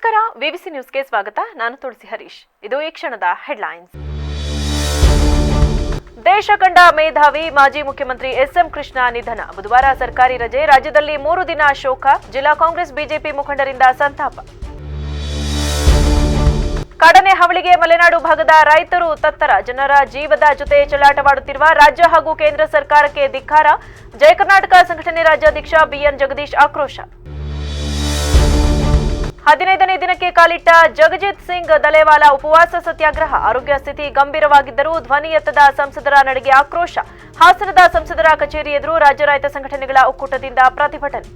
ನಮಸ್ಕಾರ, ವಿವಿಸಿ ನ್ಯೂಸ್ಗೆ ಸ್ವಾಗತ. ನಾನು ತುಳಸಿ ಹರೀಶ್. ಇದು ಈ ಕ್ಷಣದ ಹೆಡ್ಲೈನ್ಸ್. ದೇಶ ಕಂಡ ಮೇಧಾವಿ ಮಾಜಿ ಮುಖ್ಯಮಂತ್ರಿ ಎಸ್ಎಂ ಕೃಷ್ಣ ನಿಧನ. ಬುಧವಾರ ಸರ್ಕಾರಿ ರಜೆ, ರಾಜ್ಯದಲ್ಲಿ 3 ದಿನ ಶೋಕ. ಜಿಲ್ಲಾ ಕಾಂಗ್ರೆಸ್ ಬಿಜೆಪಿ ಮುಖಂಡರಿಂದ ಸಂತಾಪ. ಕಾಡನೆ ಹಾವಳಿಗೆ ಮಲೆನಾಡು ಭಾಗದ ರೈತರು ತತ್ತರ. ಜನರ ಜೀವದ ಜೊತೆ ಚೆಲ್ಲಾಟವಾಡುತ್ತಿರುವ ರಾಜ್ಯ ಹಾಗೂ ಕೇಂದ್ರ ಸರ್ಕಾರಕ್ಕೆ ಧಿಕ್ಕಾರ. ಜಯ ಕರ್ನಾಟಕ ಸಂಘಟನೆ ರಾಜ್ಯಾಧ್ಯಕ್ಷ ಬಿಎನ್ ಜಗದೀಶ್ ಆಕ್ರೋಶ. 15ನೇ ದಿನಕ್ಕೆ ಕಾಲಿಟ್ಟ ಜಗಜಿತ್ ಸಿಂಗ್ ದಲೇವಾಲಾ ಉಪವಾಸ ಸತ್ಯಾಗ್ರಹ. ಆರೋಗ್ಯ ಸ್ಥಿತಿ ಗಂಭೀರವಾಗಿದ್ದರೂ ಧ್ವನಿ ಎತ್ತದ ಸಂಸದರ ನಡೆಗೆ ಆಕ್ರೋಶ. ಹಾಸನದ ಸಂಸದರ ಕಚೇರಿ ಎದುರು ರಾಜ್ಯ ರೈತ ಸಂಘಟನೆಗಳ ಒಕ್ಕೂಟದಿಂದ ಪ್ರತಿಭಟನೆ.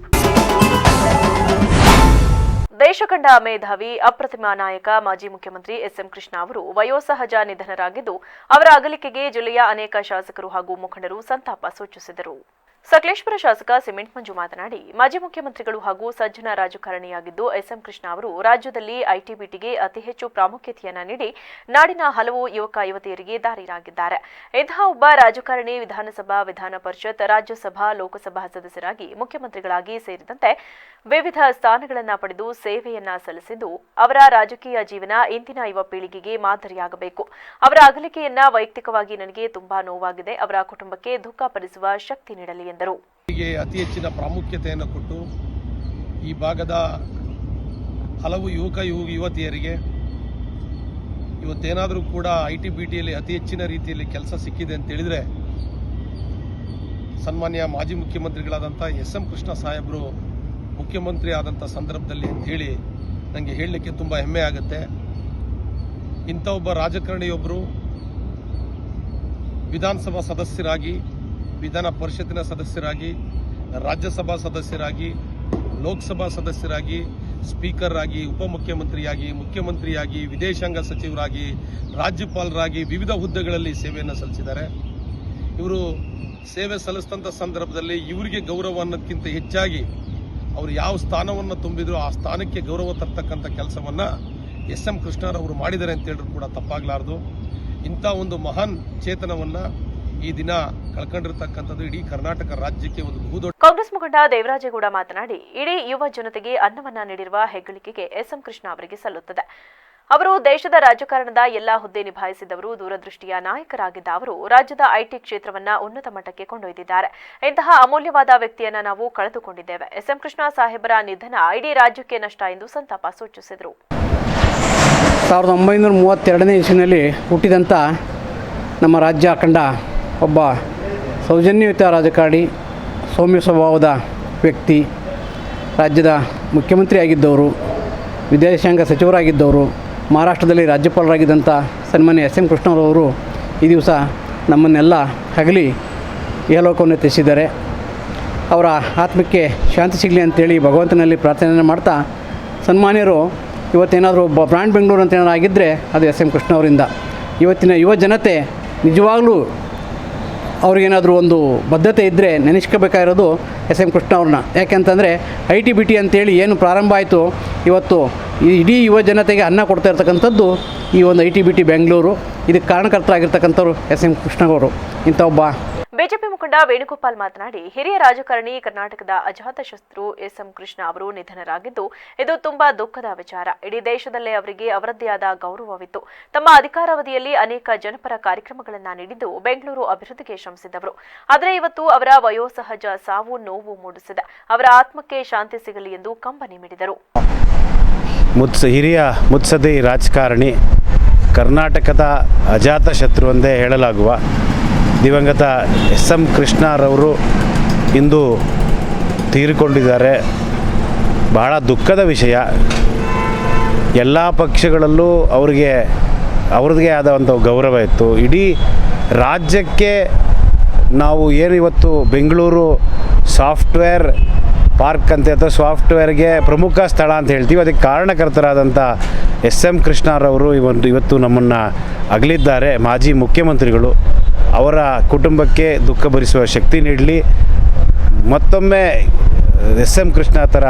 ದೇಶ ಕಂಡ ಮೇಧಾವಿ, ಅಪ್ರತಿಮ ನಾಯಕ ಮಾಜಿ ಮುಖ್ಯಮಂತ್ರಿ ಎಸ್ಎಂ ಕೃಷ್ಣ ಅವರು ವಯೋಸಹಜ ನಿಧನರಾಗಿದ್ದು, ಅವರ ಅಗಲಿಕೆಗೆ ಜಿಲ್ಲೆಯ ಅನೇಕ ಶಾಸಕರು ಹಾಗೂ ಮುಖಂಡರು ಸಂತಾಪ ಸೂಚಿಸಿದರು. ಸಕಲೇಶಪುರ ಶಾಸಕ ಸಿಮೆಂಟ್ ಮಂಜು ಮಾತನಾಡಿ, ಮಾಜಿ ಮುಖ್ಯಮಂತ್ರಿಗಳು ಹಾಗೂ ಸಜ್ಜನ ರಾಜಕಾರಣಿಯಾಗಿದ್ದು ಎಸ್ಎಂ ಕೃಷ್ಣ ಅವರು ರಾಜ್ಯದಲ್ಲಿ ಐಟಿ-ಬಿಟಿಗೆ ಅತಿ ಹೆಚ್ಚು ಪ್ರಾಮುಖ್ಯತೆಯನ್ನ ನೀಡಿ ನಾಡಿನ ಹಲವು ಯುವಕ ಯುವತಿಯರಿಗೆ ದಾರಿಯಾಗಿದ್ದಾರೆ. ಇಂತಹ ಒಬ್ಬ ರಾಜಕಾರಣಿ ವಿಧಾನಸಭಾ, ವಿಧಾನ ಪರಿಷತ್, ರಾಜ್ಯಸಭಾ, ಲೋಕಸಭಾ ಸದಸ್ಯರಾಗಿ, ಮುಖ್ಯಮಂತ್ರಿಗಳಾಗಿ ಸೇರಿದಂತೆ ವಿವಿಧ ಸ್ಥಾನಗಳನ್ನು ಪಡೆದು ಸೇವೆಯನ್ನ ಸಲ್ಲಿಸಿದ್ದು, ಅವರ ರಾಜಕೀಯ ಜೀವನ ಇಂದಿನ ಯುವ ಪೀಳಿಗೆಗೆ ಮಾದರಿಯಾಗಬೇಕು. ಅವರ ಅಗಲಿಕೆಯನ್ನ ವೈಯಕ್ತಿಕವಾಗಿ ನನಗೆ ತುಂಬಾ ನೋವಾಗಿದೆ. ಅವರ ಕುಟುಂಬಕ್ಕೆ ದುಃಖ ಭರಿಸುವ ಶಕ್ತಿ ನೀಡಲಿ ಎಂದರು. ಅತಿ ಹೆಚ್ಚಿನ ಪ್ರಾಮುಖ್ಯತೆಯನ್ನು ಕೊಟ್ಟು ಈ ಭಾಗದ ಹಲವು ಯುವಕ ಯುವತಿಯರಿಗೆ ಇವತ್ತೇನಾದರೂ ಕೂಡ ಐಟಿ-ಬಿಟಿಯಲ್ಲಿ ಅತಿ ಹೆಚ್ಚಿನ ರೀತಿಯಲ್ಲಿ ಕೆಲಸ ಸಿಕ್ಕಿದೆ ಅಂತ ಹೇಳಿದ್ರೆ ಸನ್ಮಾನ್ಯ ಮಾಜಿ ಮುಖ್ಯಮಂತ್ರಿಗಳಾದಂಥ ಎಸ್ಎಂ ಕೃಷ್ಣ ಸಾಹೇಬರು ಮುಖ್ಯಮಂತ್ರಿ ಆದಂಥ ಸಂದರ್ಭದಲ್ಲಿ ಅಂತ ಹೇಳಿ ನನಗೆ ಹೇಳಲಿಕ್ಕೆ ತುಂಬ ಹೆಮ್ಮೆ ಆಗುತ್ತೆ. ಇಂಥ ಒಬ್ಬ ರಾಜಕಾರಣಿಯೊಬ್ಬರು ವಿಧಾನಸಭಾ ಸದಸ್ಯರಾಗಿ, ವಿಧಾನ ಪರಿಷತ್ತಿನ ಸದಸ್ಯರಾಗಿ, ರಾಜ್ಯಸಭಾ ಸದಸ್ಯರಾಗಿ, ಲೋಕಸಭಾ ಸದಸ್ಯರಾಗಿ, ಸ್ಪೀಕರ್ ಆಗಿ, ಉಪಮುಖ್ಯಮಂತ್ರಿಯಾಗಿ, ಮುಖ್ಯಮಂತ್ರಿಯಾಗಿ, ವಿದೇಶಾಂಗ ಸಚಿವರಾಗಿ, ರಾಜ್ಯಪಾಲರಾಗಿ ವಿವಿಧ ಹುದ್ದೆಗಳಲ್ಲಿ ಸೇವೆಯನ್ನು ಸಲ್ಲಿಸಿದ್ದಾರೆ. ಇವರು ಸೇವೆ ಸಲ್ಲಿಸಿದಂಥ ಸಂದರ್ಭದಲ್ಲಿ ಇವರಿಗೆ ಗೌರವ ಅನ್ನೋದಕ್ಕಿಂತ ಹೆಚ್ಚಾಗಿ ಅವರು ಯಾವ ಸ್ಥಾನವನ್ನು ತುಂಬಿದ್ರು ಆ ಸ್ಥಾನಕ್ಕೆ ಗೌರವ ತರ್ತಕ್ಕಂಥ ಕೆಲಸವನ್ನ ಎಸ್ಎಂ ಕೃಷ್ಣರವರು ಮಾಡಿದ್ದಾರೆ ಅಂತ ಹೇಳಿದ್ರು ಕೂಡ ತಪ್ಪಾಗಲಾರದು. ಇಂಥ ಒಂದು ಮಹಾನ್ ಚೇತನವನ್ನ ಈ ದಿನ ಕಳ್ಕೊಂಡಿರ್ತಕ್ಕಂಥದ್ದು ಇಡೀ ಕರ್ನಾಟಕ ರಾಜ್ಯಕ್ಕೆ ಒಂದು ಬಹುದೊಡ್ಡ. ಕಾಂಗ್ರೆಸ್ ಮುಖಂಡ ದೇವರಾಜೇಗೌಡ ಮಾತನಾಡಿ, ಇಡೀ ಯುವ ಜನತೆಗೆ ಅನ್ನವನ್ನ ನೀಡಿರುವ ಹೆಗ್ಗಳಿಕೆಗೆ ಎಸ್ಎಂ ಕೃಷ್ಣ ಅವರಿಗೆ ಸಲ್ಲುತ್ತದೆ. ಅವರು ದೇಶದ ರಾಜಕಾರಣದ ಎಲ್ಲಾ ಹುದ್ದೆ ನಿಭಾಯಿಸಿದವರು, ದೂರದೃಷ್ಟಿಯ ನಾಯಕರಾಗಿದ್ದ ಅವರು ರಾಜ್ಯದ ಐಟಿ ಕ್ಷೇತ್ರವನ್ನ ಉನ್ನತ ಮಟ್ಟಕ್ಕೆ ಕೊಂಡೊಯ್ದಿದ್ದಾರೆ. ಇಂತಹ ಅಮೂಲ್ಯವಾದ ವ್ಯಕ್ತಿಯನ್ನ ನಾವು ಕಳೆದುಕೊಂಡಿದ್ದೇವೆ. ಎಸ್ಎಂ ಕೃಷ್ಣ ಸಾಹೇಬರ ನಿಧನ ಇಡೀ ರಾಜ್ಯಕ್ಕೆ ನಷ್ಟ ಎಂದು ಸಂತಾಪ ಸೂಚಿಸಿದರು. 1932ನೇ ಇಸ್ವಿನಲ್ಲಿ ಹುಟ್ಟಿದಂಥ ನಮ್ಮ ರಾಜ್ಯ ಕಂಡ ಒಬ್ಬ ಸೌಜನ್ಯಯುತ ರಾಜಕಾರಣಿ, ಸೌಮ್ಯ ಸ್ವಭಾವದ ವ್ಯಕ್ತಿ, ರಾಜ್ಯದ ಮುಖ್ಯಮಂತ್ರಿಯಾಗಿದ್ದವರು, ವಿದೇಶಾಂಗ ಸಚಿವರಾಗಿದ್ದವರು, ಮಹಾರಾಷ್ಟ್ರದಲ್ಲಿ ರಾಜ್ಯಪಾಲರಾಗಿದ್ದಂಥ ಸನ್ಮಾನ್ಯ ಎಸ್ಎಂ ಕೃಷ್ಣರವರು ಈ ದಿವಸ ನಮ್ಮನ್ನೆಲ್ಲ ಹಗಲಿ ಇಹಲೋಕವನ್ನು ತ್ಯಜಿಸಿದ್ದಾರೆ. ಅವರ ಆತ್ಮಕ್ಕೆ ಶಾಂತಿ ಸಿಗಲಿ ಅಂತೇಳಿ ಭಗವಂತನಲ್ಲಿ ಪ್ರಾರ್ಥನೆಯನ್ನು ಮಾಡ್ತಾ, ಸನ್ಮಾನ್ಯರು ಇವತ್ತೇನಾದರೂ ಒಬ್ಬ ಬ್ರ್ಯಾಂಡ್ ಬೆಂಗಳೂರು ಅಂತ ಏನಾದ್ರು ಆಗಿದ್ದರೆ ಅದು ಎಸ್ಎಂ ಕೃಷ್ಣ ಅವರಿಂದ. ಇವತ್ತಿನ ಯುವ ಜನತೆ ನಿಜವಾಗ್ಲೂ ಅವ್ರಿಗೇನಾದರೂ ಒಂದು ಬದ್ಧತೆ ಇದ್ದರೆ ನೆನೆಸ್ಕೋಬೇಕಾಗಿರೋದು ಎಸ್ಎಂ ಕೃಷ್ಣ ಅವ್ರನ್ನ. ಯಾಕೆಂತಂದರೆ ಐಟಿ-ಬಿಟಿ ಅಂತೇಳಿ ಏನು ಪ್ರಾರಂಭ ಆಯಿತು, ಇವತ್ತು ಇಡೀ ಯುವ ಜನತೆಗೆ ಅನ್ನ ಕೊಡ್ತಾ ಇರ್ತಕ್ಕಂಥದ್ದು ಈ ಒಂದು ಐಟಿ-ಬಿಟಿ ಬೆಂಗಳೂರು. ಇದಕ್ಕೆ ಕಾರಣಕರ್ತರಾಗಿರ್ತಕ್ಕಂಥವ್ರು ಎಸ್ಎಂ ಕೃಷ್ಣ ಅವರು. ಇಂಥ ಒಬ್ಬ ಬಿಜೆಪಿ ಮುಖಂಡ ವೇಣುಗೋಪಾಲ್ ಮಾತನಾಡಿ, ಹಿರಿಯ ರಾಜಕಾರಣಿ, ಕರ್ನಾಟಕದ ಅಜಾತಶತ್ರು ಎಸ್ಎಂ ಕೃಷ್ಣ ಅವರು ನಿಧನರಾಗಿದ್ದು ಇದು ತುಂಬಾ ದುಃಖದ ವಿಚಾರ. ಇಡೀ ದೇಶದಲ್ಲೇ ಅವರಿಗೆ ಅವರದ್ದೇ ಆದ ಗೌರವವಿತ್ತು. ತಮ್ಮ ಅಧಿಕಾರಾವಧಿಯಲ್ಲಿ ಅನೇಕ ಜನಪರ ಕಾರ್ಯಕ್ರಮಗಳನ್ನು ನೀಡಿದ್ದು ಬೆಂಗಳೂರು ಅಭಿವೃದ್ಧಿಗೆ ಶ್ರಮಿಸಿದವರು. ಆದರೆ ಇವತ್ತು ಅವರ ವಯೋಸಹಜ ಸಾವು ನೋವು ಮೂಡಿಸಿದೆ. ಅವರ ಆತ್ಮಕ್ಕೆ ಶಾಂತಿ ಸಿಗಲಿ ಎಂದು ಕಂಬನಿ ಮಿಡಿದರು. ಹಿರಿಯ ಮುತ್ಸದಿ ರಾಜಕಾರಣಿ, ಕರ್ನಾಟಕದ ಅಜಾತಶತ್ರು ಎಂದೇ ಹೇಳಲಾಗುವ ದಿವಂಗತ ಎಸ್ಎಂ ಕೃಷ್ಣರವರು ಇಂದು ತೀರಿಕೊಂಡಿದ್ದಾರೆ. ಬಹಳ ದುಃಖದ ವಿಷಯ. ಎಲ್ಲ ಪಕ್ಷಗಳಲ್ಲೂ ಅವ್ರದ್ದೇ ಆದಂಥ ಗೌರವ ಇತ್ತು. ಇಡೀ ರಾಜ್ಯಕ್ಕೆ ನಾವು ಏನು ಇವತ್ತು ಬೆಂಗಳೂರು ಸಾಫ್ಟ್ವೇರ್ ಪಾರ್ಕ್ ಅಂತ ಅಥವಾ ಸಾಫ್ಟ್ವೇರ್ಗೆ ಪ್ರಮುಖ ಸ್ಥಳ ಅಂತ ಹೇಳ್ತೀವಿ, ಅದಕ್ಕೆ ಕಾರಣಕರ್ತರಾದಂಥ ಎಸ್ಎಂ ಕೃಷ್ಣರವರು ಇವತ್ತು ನಮ್ಮನ್ನು ಅಗಲಿದ್ದಾರೆ. ಮಾಜಿ ಮುಖ್ಯಮಂತ್ರಿಗಳು. ಅವರ ಕುಟುಂಬಕ್ಕೆ ದುಃಖ ಭರಿಸುವ ಶಕ್ತಿ ನೀಡಲಿ. ಮತ್ತೊಮ್ಮೆ ಎಸ್ಎಂ ಕೃಷ್ಣ ಥರ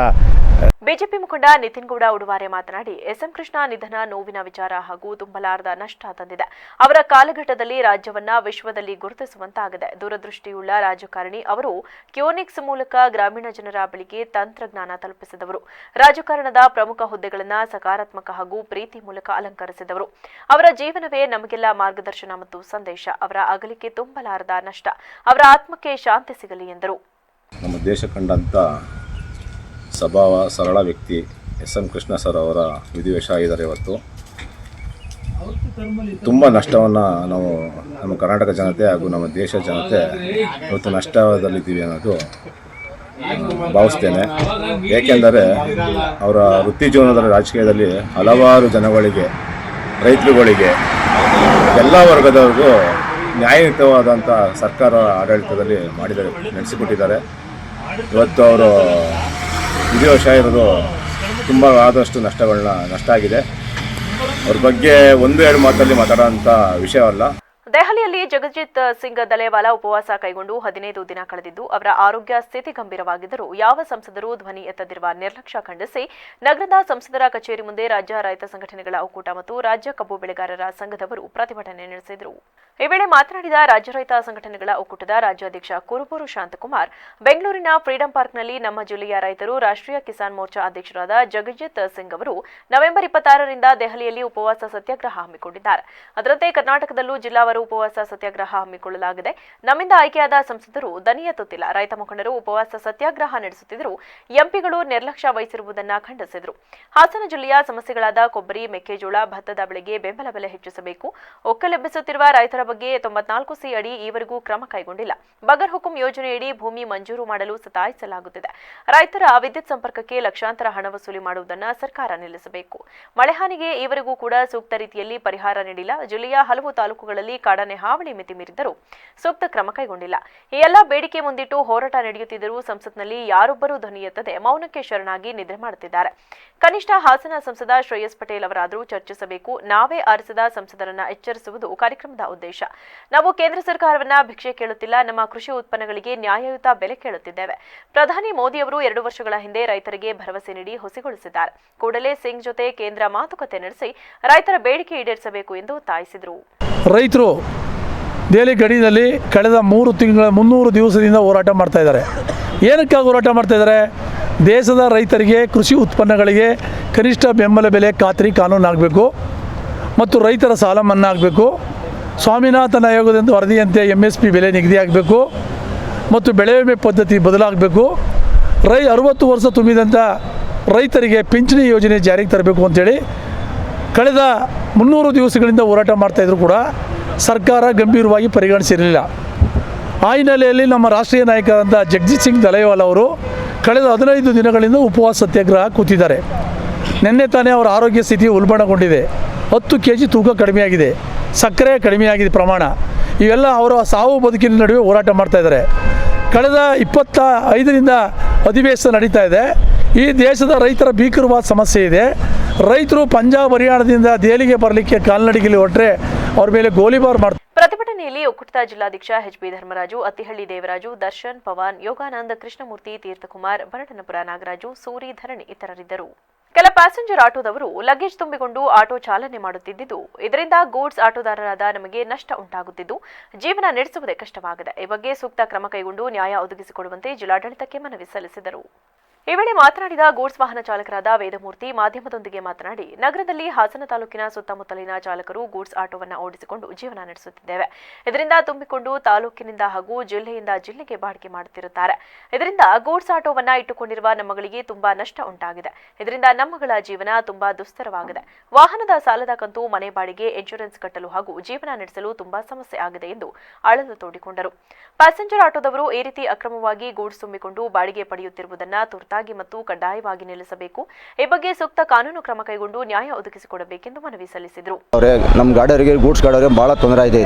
ಬಿಜೆಪಿ ಮುಖಂಡ ನಿತಿನ್ ಗೌಡ ಉಡುವಾರೆ ಮಾತನಾಡಿ ಎಸ್ಎಂ ಕೃಷ್ಣ ನಿಧನ ನೋವಿನ ವಿಚಾರ ಹಾಗೂ ತುಂಬಲಾರದ ನಷ್ಟ ತಂದಿದೆ. ಅವರ ಕಾಲಘಟ್ಟದಲ್ಲಿ ರಾಜ್ಯವನ್ನ ವಿಶ್ವದಲ್ಲಿ ಗುರುತಿಸುವಂತಾಗಿದೆ. ದೂರದೃಷ್ಟಿಯುಳ್ಳ ರಾಜಕಾರಣಿ ಅವರು. ಕ್ಯೋನಿಕ್ಸ್ ಮೂಲಕ ಗ್ರಾಮೀಣ ಜನರ ಬಳಿಗೆ ತಂತ್ರಜ್ಞಾನ ತಲುಪಿಸಿದವರು. ರಾಜಕಾರಣದ ಪ್ರಮುಖ ಹುದ್ದೆಗಳನ್ನು ಸಕಾರಾತ್ಮಕ ಹಾಗೂ ಪ್ರೀತಿ ಮೂಲಕ ಅಲಂಕರಿಸಿದವರು. ಅವರ ಜೀವನವೇ ನಮಗೆಲ್ಲ ಮಾರ್ಗದರ್ಶನ ಮತ್ತು ಸಂದೇಶ. ಅವರ ಅಗಲಿಕೆ ತುಂಬಲಾರದ ನಷ್ಟ. ಅವರ ಆತ್ಮಕ್ಕೆ ಶಾಂತಿ ಸಿಗಲಿ ಎಂದರು. ನಮ್ಮ ದೇಶ ಕಂಡಂಥ ಸ್ವಭಾವ ಸರಳ ವ್ಯಕ್ತಿ ಎಸ್ ಎಂ ಕೃಷ್ಣ ಸರ್ ಅವರ ವಿಧಿವಶ ಆಗಿದ್ದಾರೆ. ಇವತ್ತು ತುಂಬ ನಷ್ಟವನ್ನು ನಾವು ನಮ್ಮ ಕರ್ನಾಟಕ ಜನತೆ ಹಾಗೂ ನಮ್ಮ ದೇಶ ಜನತೆ ಇವತ್ತು ನಷ್ಟದಲ್ಲಿದ್ದೀವಿ ಅನ್ನೋದು ಭಾವಿಸ್ತೇನೆ. ಏಕೆಂದರೆ ಅವರ ವೃತ್ತಿ ಜೀವನದಲ್ಲಿ ರಾಜಕೀಯದಲ್ಲಿ ಹಲವಾರು ಜನಗಳಿಗೆ, ರೈತರುಗಳಿಗೆ, ಎಲ್ಲ ವರ್ಗದವ್ರಿಗೂ ನ್ಯಾಯಯುತವಾದಂಥ ಸರ್ಕಾರ ಆಡಳಿತದಲ್ಲಿ ನಡೆಸಿಕೊಟ್ಟಿದ್ದಾರೆ. ಇವತ್ತು ಅವರು ವಿಧಿವಶ ಇರೋದು ತುಂಬ ಆದಷ್ಟು ನಷ್ಟ ಆಗಿದೆ. ಅವ್ರ ಬಗ್ಗೆ ಒಂದು ಎರಡು ಮಾತಲ್ಲಿ ಮಾತಾಡೋಂಥ ವಿಷಯವಲ್ಲ. ದೆಹಲಿಯಲ್ಲಿ ಜಗಜಿತ್ ಸಿಂಗ್ ದಲೇವಾಲಾ ಉಪವಾಸ ಕೈಗೊಂಡು 15 ದಿನ ಕಳೆದಿದ್ದು ಅವರ ಆರೋಗ್ಯ ಸ್ಥಿತಿ ಗಂಭೀರವಾಗಿದ್ದರೂ ಯಾವ ಸಂಸದರು ಧ್ವನಿ ಎತ್ತದಿರುವ ನಿರ್ಲಕ್ಷ್ಯ ಖಂಡಿಸಿ ನಗರದ ಸಂಸದರ ಕಚೇರಿ ಮುಂದೆ ರಾಜ್ಯ ರೈತ ಸಂಘಟನೆಗಳ ಒಕ್ಕೂಟ ಮತ್ತು ರಾಜ್ಯ ಕಬ್ಬು ಬೆಳೆಗಾರರ ಸಂಘದವರು ಪ್ರತಿಭಟನೆ ನಡೆಸಿದರು. ಈ ವೇಳೆ ಮಾತನಾಡಿದ ರಾಜ್ಯ ರೈತ ಸಂಘಟನೆಗಳ ಒಕ್ಕೂಟದ ರಾಜ್ಯಾಧ್ಯಕ್ಷ ಕುರುಬೂರು ಶಾಂತಕುಮಾರ್, ಬೆಂಗಳೂರಿನ ಫ್ರೀಡಂ ಪಾರ್ಕ್ನಲ್ಲಿ ನಮ್ಮ ಜಿಲ್ಲೆಯ ರೈತರು ರಾಷ್ಟ್ರೀಯ ಕಿಸಾನ್ ಮೋರ್ಚಾ ಅಧ್ಯಕ್ಷರಾದ ಜಗಜಿತ್ ಸಿಂಗ್ ಅವರು ನವೆಂಬರ್ 26ರಿಂದ ದೆಹಲಿಯಲ್ಲಿ ಉಪವಾಸ ಸತ್ಯಾಗ್ರಹ ಹಮ್ಮಿಕೊಂಡಿದ್ದಾರೆ. ಅದರಂತೆ ಕರ್ನಾಟಕದಲ್ಲೂ ಜಿಲ್ಲಾವಾರು ಉಪವಾಸ ಸತ್ಯಾಗ್ರಹ ಹಮ್ಮಿಕೊಳ್ಳಲಾಗಿದೆ. ನಮ್ಮಿಂದ ಆಯ್ಕೆಯಾದ ಸಂಸದರು ದನಿ ಎತ್ತುತ್ತಿಲ್ಲ. ರೈತ ಮುಖಂಡರು ಉಪವಾಸ ಸತ್ಯಾಗ್ರಹ ನಡೆಸುತ್ತಿದ್ದರೂ ಎಂಪಿಗಳು ನಿರ್ಲಕ್ಷ್ಯ ವಹಿಸಿರುವುದನ್ನು ಖಂಡಿಸಿದರು. ಹಾಸನ ಜಿಲ್ಲೆಯ ಸಮಸ್ಯೆಗಳಾದ ಕೊಬ್ಬರಿ, ಮೆಕ್ಕೆಜೋಳ, ಭತ್ತದ ಬೆಳೆಗೆ ಬೆಂಬಲ ಬೆಲೆ ಹೆಚ್ಚಿಸಬೇಕು. ಒಕ್ಕಲೆಬ್ಬಿಸುತ್ತಿರುವ ರೈತರ ಬಗ್ಗೆ 94C ಅಡಿ ಈವರೆಗೂ ಕ್ರಮ ಕೈಗೊಂಡಿಲ್ಲ. ಬಗರ್ ಹುಕುಂ ಯೋಜನೆಯಡಿ ಭೂಮಿ ಮಂಜೂರು ಮಾಡಲು ಸತಾಯಿಸಲಾಗುತ್ತಿದೆ. ರೈತರ ವಿದ್ಯುತ್ ಸಂಪರ್ಕಕ್ಕೆ ಲಕ್ಷಾಂತರ ಹಣ ವಸೂಲಿ ಮಾಡುವುದನ್ನು ಸರ್ಕಾರ ನಿಲ್ಲಿಸಬೇಕು. ಮಳೆಹಾನಿಗೆ ಈವರೆಗೂ ಕೂಡ ಸೂಕ್ತ ರೀತಿಯಲ್ಲಿ ಪರಿಹಾರ ನೀಡಿಲ್ಲ. ಜಿಲ್ಲೆಯ ಹಲವು ತಾಲೂಕುಗಳಲ್ಲಿ ಕಾಡಾನೆ ಹಾವಳಿ ಮಿತಿ ಮೀರಿದ್ದರೂ ಸೂಕ್ತ ಕ್ರಮ ಕೈಗೊಂಡಿಲ್ಲ. ಈ ಎಲ್ಲ ಬೇಡಿಕೆ ಮುಂದಿಟ್ಟು ಹೋರಾಟ ನಡೆಯುತ್ತಿದ್ದರೂ ಸಂಸತ್ನಲ್ಲಿ ಯಾರೊಬ್ಬರೂ ಧ್ವನಿ ಎತ್ತದೆ ಮೌನಕ್ಕೆ ಶರಣಾಗಿ ನಿದ್ರೆ ಮಾಡುತ್ತಿದ್ದಾರೆ. ಕನಿಷ್ಠ ಹಾಸನ ಸಂಸದ ಶ್ರೇಯಸ್ ಪಟೇಲ್ ಅವರಾದರೂ ಚರ್ಚಿಸಬೇಕು. ನಾವೇ ಆರಿಸಿದ ಸಂಸದರನ್ನ ಎಚ್ಚರಿಸುವುದು ಕಾರ್ಯಕ್ರಮದ ಉದ್ದೇಶ. ನಾವು ಕೇಂದ್ರ ಸರ್ಕಾರವನ್ನ ಭಿಕ್ಷೆ ಕೇಳುತ್ತಿಲ್ಲ. ನಮ್ಮ ಕೃಷಿ ಉತ್ಪನ್ನಗಳಿಗೆ ನ್ಯಾಯಯುತ ಬೆಲೆ ಕೇಳುತ್ತಿದ್ದೇವೆ. ಪ್ರಧಾನಿ ಮೋದಿ ಅವರು 2 ವರ್ಷಗಳ ಹಿಂದೆ ರೈತರಿಗೆ ಭರವಸೆ ನೀಡಿ ಹುಸಿಗೊಳಿಸಿದ್ದಾರೆ. ಕೂಡಲೇ ಸಿಂಗ್ ಜೊತೆ ಕೇಂದ್ರ ಮಾತುಕತೆ ನಡೆಸಿ ರೈತರ ಬೇಡಿಕೆ ಈಡೇರಿಸಬೇಕು ಎಂದು ಒತ್ತಾಯಿಸಿದರು. ರೈತರು ದೆಹಲಿ ಗಡಿಯಲ್ಲಿ ಕಳೆದ 300 ದಿವಸದಿಂದ ಹೋರಾಟ ಮಾಡ್ತಾ ಇದ್ದಾರೆ. ಏನಕ್ಕಾಗಿ ಹೋರಾಟ ಮಾಡ್ತಾ ಇದ್ದಾರೆ? ದೇಶದ ರೈತರಿಗೆ ಕೃಷಿ ಉತ್ಪನ್ನಗಳಿಗೆ ಕನಿಷ್ಠ ಬೆಂಬಲ ಬೆಲೆ ಖಾತ್ರಿ ಕಾನೂನು ಆಗಬೇಕು ಮತ್ತು ರೈತರ ಸಾಲ ಮನ್ನಾ ಆಗಬೇಕು. ಸ್ವಾಮಿನಾಥನ್ ಆಯೋಗದಿಂದ ವರದಿಯಂತೆ MSP ಬೆಲೆ ನಿಗದಿಯಾಗಬೇಕು ಮತ್ತು ಬೆಳೆ ವಿಮೆ ಪದ್ಧತಿ ಬದಲಾಗಬೇಕು. 60 ವರ್ಷ ತುಂಬಿದಂಥ ರೈತರಿಗೆ ಪಿಂಚಣಿ ಯೋಜನೆ ಜಾರಿಗೆ ತರಬೇಕು ಅಂತೇಳಿ ಕಳೆದ 300 ದಿವಸಗಳಿಂದ ಹೋರಾಟ ಮಾಡ್ತಾಯಿದ್ರು ಕೂಡ ಸರ್ಕಾರ ಗಂಭೀರವಾಗಿ ಪರಿಗಣಿಸಿರಲಿಲ್ಲ. ಆ ಹಿನ್ನೆಲೆಯಲ್ಲಿ ನಮ್ಮ ರಾಷ್ಟ್ರೀಯ ನಾಯಕರಾದಂಥ ಜಗಜಿತ್ ಸಿಂಗ್ ದಲೇವಾಲಾ ಅವರು ಕಳೆದ 15 ದಿನಗಳಿಂದ ಉಪವಾಸ ಸತ್ಯಾಗ್ರಹ ಕೂತಿದ್ದಾರೆ. ನಿನ್ನೆ ತಾನೇ ಅವರ ಆರೋಗ್ಯ ಸ್ಥಿತಿ ಉಲ್ಬಣಗೊಂಡಿದೆ. 10 kg ತೂಕ ಕಡಿಮೆಯಾಗಿದೆ, ಸಕ್ಕರೆ ಕಡಿಮೆಯಾಗಿದೆ ಪ್ರಮಾಣ. ಇವೆಲ್ಲ ಅವರ ಸಾವು ಬದುಕಿನ ನಡುವೆ ಹೋರಾಟ ಮಾಡ್ತಾ ಇದ್ದಾರೆ. ಕಳೆದ 25ರಿಂದ ಅಧಿವೇಶನ ನಡೀತಾ ಇದೆ. ಈ ದೇಶದ ರೈತರ ಭೀಕರವಾದ ಸಮಸ್ಯೆ ಇದೆ. ರೈತರು ಪಂಜಾಬ್ ಹರಿಯಾಣದಿಂದ ದೆಹಲಿಗೆ ಬರಲಿಕ್ಕೆ ಕಾಲ್ನಡಿಗೆಯಲ್ಲಿ ಹೊರಟ್ರೆ ಅವ್ರ ಮೇಲೆ ಗೋಲಿಬಾರ್ ಮಾಡ್ತಾರೆ. ಪ್ರತಿಭಟನೆಯಲ್ಲಿ ಒಕ್ಕೂಟದ ಜಿಲ್ಲಾಧ್ಯಕ್ಷ HB ಧರ್ಮರಾಜು, ಅತ್ತಿಹಳ್ಳಿ ದೇವರಾಜು, ದರ್ಶನ್, ಪವನ್, ಯೋಗಾನಂದ್, ಕೃಷ್ಣಮೂರ್ತಿ, ತೀರ್ಥಕುಮಾರ್, ಬರಟನಪುರ ನಾಗರಾಜು, ಸೂರಿ, ಧರಣಿ ಇತರರಿದ್ದರು. ಕೆಲ ಪ್ಯಾಸೆಂಜರ್ ಆಟೋದವರು ಲಗೇಜ್ ತುಂಬಿಕೊಂಡು ಆಟೋ ಚಾಲನೆ ಮಾಡುತ್ತಿದ್ದು, ಇದರಿಂದ ಗೂಡ್ಸ್ ಆಟೋದಾರರಾದ ನಮಗೆ ನಷ್ಟ ಉಂಟಾಗುತ್ತಿದ್ದು ಜೀವನ ನಡೆಸುವುದೇ ಕಷ್ಟವಾಗಿದೆ. ಈ ಬಗ್ಗೆ ಸೂಕ್ತ ಕ್ರಮ ಕೈಗೊಂಡು ನ್ಯಾಯ ಒದಗಿಸಿಕೊಡುವಂತೆ ಜಿಲ್ಲಾಡಳಿತಕ್ಕೆ ಮನವಿ ಸಲ್ಲಿಸಿದರು. ಈ ವೇಳೆ ಮಾತನಾಡಿದ ಗೂಡ್ಸ್ ವಾಹನ ಚಾಲಕರಾದ ವೇದಮೂರ್ತಿ ಮಾಧ್ಯಮದೊಂದಿಗೆ ಮಾತನಾಡಿ, ನಗರದಲ್ಲಿ ಹಾಸನ ತಾಲೂಕಿನ ಸುತ್ತಮುತ್ತಲಿನ ಚಾಲಕರು ಗೂಡ್ಸ್ ಆಟೋವನ್ನು ಓಡಿಸಿಕೊಂಡು ಜೀವನ ನಡೆಸುತ್ತಿದ್ದೇವೆ. ಇದರಿಂದ ತುಂಬಿಕೊಂಡು ತಾಲೂಕಿನಿಂದ ಹಾಗೂ ಜಿಲ್ಲೆಯಿಂದ ಜಿಲ್ಲೆಗೆ ಬಾಡಿಗೆ ಮಾಡುತ್ತಿರುತ್ತಾರೆ. ಇದರಿಂದ ಗೂಡ್ಸ್ ಆಟೋವನ್ನು ಇಟ್ಟುಕೊಂಡಿರುವ ನಮ್ಮಗಳಿಗೆ ತುಂಬಾ ನಷ್ಟ ಉಂಟಾಗಿದೆ. ಇದರಿಂದ ನಮ್ಮಗಳ ಜೀವನ ತುಂಬಾ ದುಸ್ತರವಾಗಿದೆ. ವಾಹನದ ಸಾಲದ ಕಂತು, ಮನೆ ಬಾಡಿಗೆ, ಇನ್ಶೂರೆನ್ಸ್ ಕಟ್ಟಲು ಹಾಗೂ ಜೀವನ ನಡೆಸಲು ತುಂಬಾ ಸಮಸ್ಯೆ ಆಗಿದೆ ಎಂದು ಅಳಲು ತೋಡಿಕೊಂಡರು. ಪ್ಯಾಸೆಂಜರ್ ಆಟೋದವರು ಈ ರೀತಿ ಅಕ್ರಮವಾಗಿ ಗೂಡ್ಸ್ ತುಂಬಿಕೊಂಡು ಬಾಡಿಗೆ ಪಡೆಯುತ್ತಿರುವುದನ್ನು ತುರ್ತಾಗಿ ಮತ್ತು ಕಡ್ಡಾಯವಾಗಿ ನಿಲ್ಲಿಸಬೇಕು. ಈ ಬಗ್ಗೆ ಸೂಕ್ತ ಕಾನೂನು ಕ್ರಮ ಕೈಗೊಂಡು ನ್ಯಾಯ ಒದಗಿಸಿಕೊಡಬೇಕೆಂದು ಮನವಿ ಸಲ್ಲಿಸಿದರು. ನಮ್ಮ ಗಾಡಿಯವರಿಗೆ ಗೂಡ್ಸ್ ಗಾಡಿಯವರಿಗೆ ಭಾಳ ತೊಂದರೆ ಇದೆ.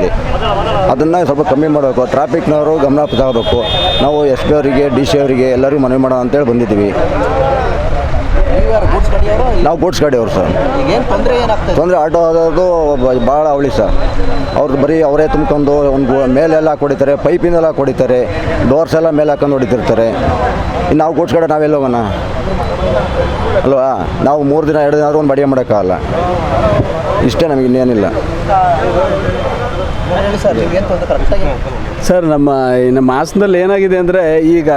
ಅದನ್ನು ಸ್ವಲ್ಪ ಕಮ್ಮಿ ಮಾಡಬೇಕು. ಟ್ರಾಫಿಕ್ನವರು ಗಮನ ತಗೋಬೇಕು. ನಾವು SP ಅವರಿಗೆ, DC ಅವರಿಗೆ ಎಲ್ಲರಿಗೂ ಮನವಿ ಮಾಡೋಣ ಅಂತೇಳಿ ಬಂದಿದ್ದೀವಿ. ನಾವು ಗೂಡ್ಸ್ ಗಾಡಿಯವರು ಸರ್. ತೊಂದರೆ ಆಟೋ ಆದೋದು ಭಾಳ ಅವಳಿ ಸರ್. ಅವ್ರದ್ದು ಬರೀ ಅವರೇ ತುಂಬ್ಕೊಂಡು ಒಂದು ಮೇಲೆಲ್ಲ ಹೊಡಿತಾರೆ, ಪೈಪಿನೆಲ್ಲ ಹೊಡಿತಾರೆ, ಡೋರ್ಸ್ ಎಲ್ಲ ಮೇಲೆ ಹಾಕೊಂಡು ಹೊಡಿತಿರ್ತಾರೆ. ನಾವು ಗೂಡ್ಸ್ ಗಾಡಿ ನಾವೆಲ್ಲ ಹೋಗೋಣ. ಅಲ್ವಾ? ನಾವು 3 ದಿನ 2 ದಿನ ಆದರೂ ಒಂದು ಬಡಿಗೆ ಮಾಡೋಕ್ಕಾಗಲ್ಲ. ಇಷ್ಟೇ, ನಮಗೆ ಇನ್ನೇನಿಲ್ಲ. ಸರ್, ನಮ್ಮ ಹಾಸನದಲ್ಲಿ ಏನಾಗಿದೆ ಅಂದರೆ, ಈಗ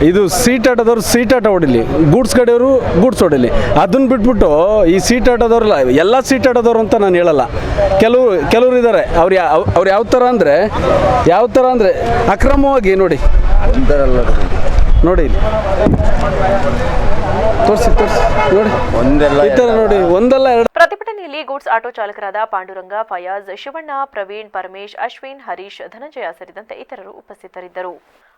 ಇದು ಸೀಟ್ ಆಟ ಹೊಡಿಲಿ, ಗೂಡ್ಸ್ ಕಡೆಯವರು ಗೂಡ್ಸ್ ಹೊಡಿಲಿ, ಅದನ್ನು ಬಿಟ್ಬಿಟ್ಟು ಈ ಸೀಟ್ ಆಟೋದವ್ರಲ್ಲ, ಎಲ್ಲ ಸೀಟ್ ಆಟೋದವ್ರು ಅಂತ ನಾನು ಹೇಳಲ್ಲ. ಕೆಲವರು ಇದ್ದಾರೆ, ಅವ್ರು ಯಾವ ಥರ ಅಂದರೆ ಅಕ್ರಮವಾಗಿ ನೋಡಿ ತೋರಿಸಿ ನೋಡಿ, ಈ ಥರ ನೋಡಿ, ಒಂದಲ್ಲ ಎರಡು. ಪ್ರತಿಭಟನೆಯಲ್ಲಿ ಗೂಡ್ಸ್ ಆಟೋ ಚಾಲಕರಾದ ಪಾಂಡುರಂಗ, ಫಯಾಜ್, ಶಿವಣ್ಣ, ಪ್ರವೀಣ್, ಪರಮೇಶ್, ಅಶ್ವಿನ್, ಹರೀಶ್, ಧನಂಜಯ ಸೇರಿದಂತೆ ಇತರರು ಉಪಸ್ಥಿತರಿದ್ದರು.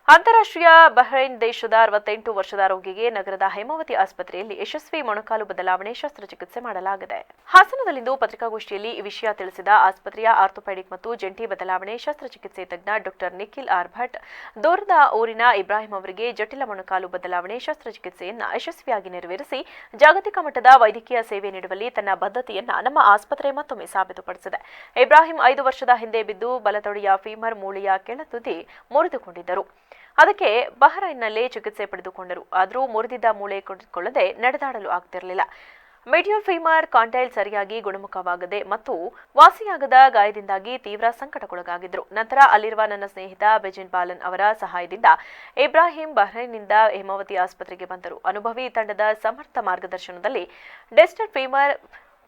ಅಂತಾರಾಷ್ಟ್ರೀಯ ಬಹ್ರೈನ್ ದೇಶದ 68 ವರ್ಷದ ರೋಗಿಗೆ ನಗರದ ಹೇಮಾವತಿ ಆಸ್ಪತ್ರೆಯಲ್ಲಿ ಯಶಸ್ವಿ ಮೊಣಕಾಲು ಬದಲಾವಣೆ ಶಸ್ತ್ರಚಿಕಿತ್ಸೆ ಮಾಡಲಾಗಿದೆ. ಹಾಸನದಲ್ಲಿಂದು ಪತ್ರಿಕಾಗೋಷ್ಠಿಯಲ್ಲಿ ಈ ವಿಷಯ ತಿಳಿಸಿದ ಆಸ್ಪತ್ರೆಯ ಆರ್ಥೋಪೆಡಿಕ್ ಮತ್ತು ಜಂಟಿ ಬದಲಾವಣೆ ಶಸ್ತ್ರಚಿಕಿತ್ಸೆ ತಜ್ಞ ಡಾಕ್ಟರ್ ನಿಖಿಲ್ ಆರ್ ಭಟ್, ದೂರದ ಊರಿನ ಇಬ್ರಾಹಿಂ ಅವರಿಗೆ ಜಟಿಲ ಮೊಣಕಾಲು ಬದಲಾವಣೆ ಶಸ್ತ್ರಚಿಕಿತ್ಸೆಯನ್ನು ಯಶಸ್ವಿಯಾಗಿ ನೆರವೇರಿಸಿ ಜಾಗತಿಕ ಮಟ್ಟದ ವೈದ್ಯಕೀಯ ಸೇವೆ ನೀಡುವಲ್ಲಿ ತನ್ನ ಬದ್ಧತೆಯನ್ನು ನಮ್ಮ ಆಸ್ಪತ್ರೆ ಮತ್ತೊಮ್ಮೆ ಸಾಬೀತುಪಡಿಸಿದೆ. ಇಬ್ರಾಹಿಂ 5 ವರ್ಷದ ಹಿಂದೆ ಬಿದ್ದು ಬಲತೊಡೆಯ ಫೀಮರ್ ಮೂಳೆಯ ಕೆಳತುದಿ ಮುರಿದುಕೊಂಡಿದ್ದರು. ಅದಕ್ಕೆ ಬಹ್ರೈನ್ನಲ್ಲೇ ಚಿಕಿತ್ಸೆ ಪಡೆದುಕೊಂಡರು. ಆದರೂ ಮುರಿದಿದ್ದ ಮೂಳೆ ಕೊಂಡುಕೊಳ್ಳದೆ ನಡೆದಾಡಲು ಆಗ್ತಿರಲಿಲ್ಲ. ಮೆಡಿಯಲ್ ಫೀಮರ್ ಕಾಂಟೈಲ್ ಸರಿಯಾಗಿ ಗುಣಮುಖವಾಗದೆ ಮತ್ತು ವಾಸಿಯಾಗದ ಗಾಯದಿಂದಾಗಿ ತೀವ್ರ ಸಂಕಟಕ್ಕೊಳಗಾಗಿದ್ರು. ನಂತರ ಅಲ್ಲಿರುವ ನನ್ನ ಸ್ನೇಹಿತ ಬೆಜಿನ್ ಬಾಲನ್ ಅವರ ಸಹಾಯದಿಂದ ಇಬ್ರಾಹಿಂ ಬಹ್ರೈನ್ನಿಂದ ಹೇಮಾವತಿ ಆಸ್ಪತ್ರೆಗೆ ಬಂದರು. ಅನುಭವಿ ತಂಡದ ಸಮರ್ಥ ಮಾರ್ಗದರ್ಶನದಲ್ಲಿ ಡೆಸ್ಟೆಡ್ ಫೀಮರ್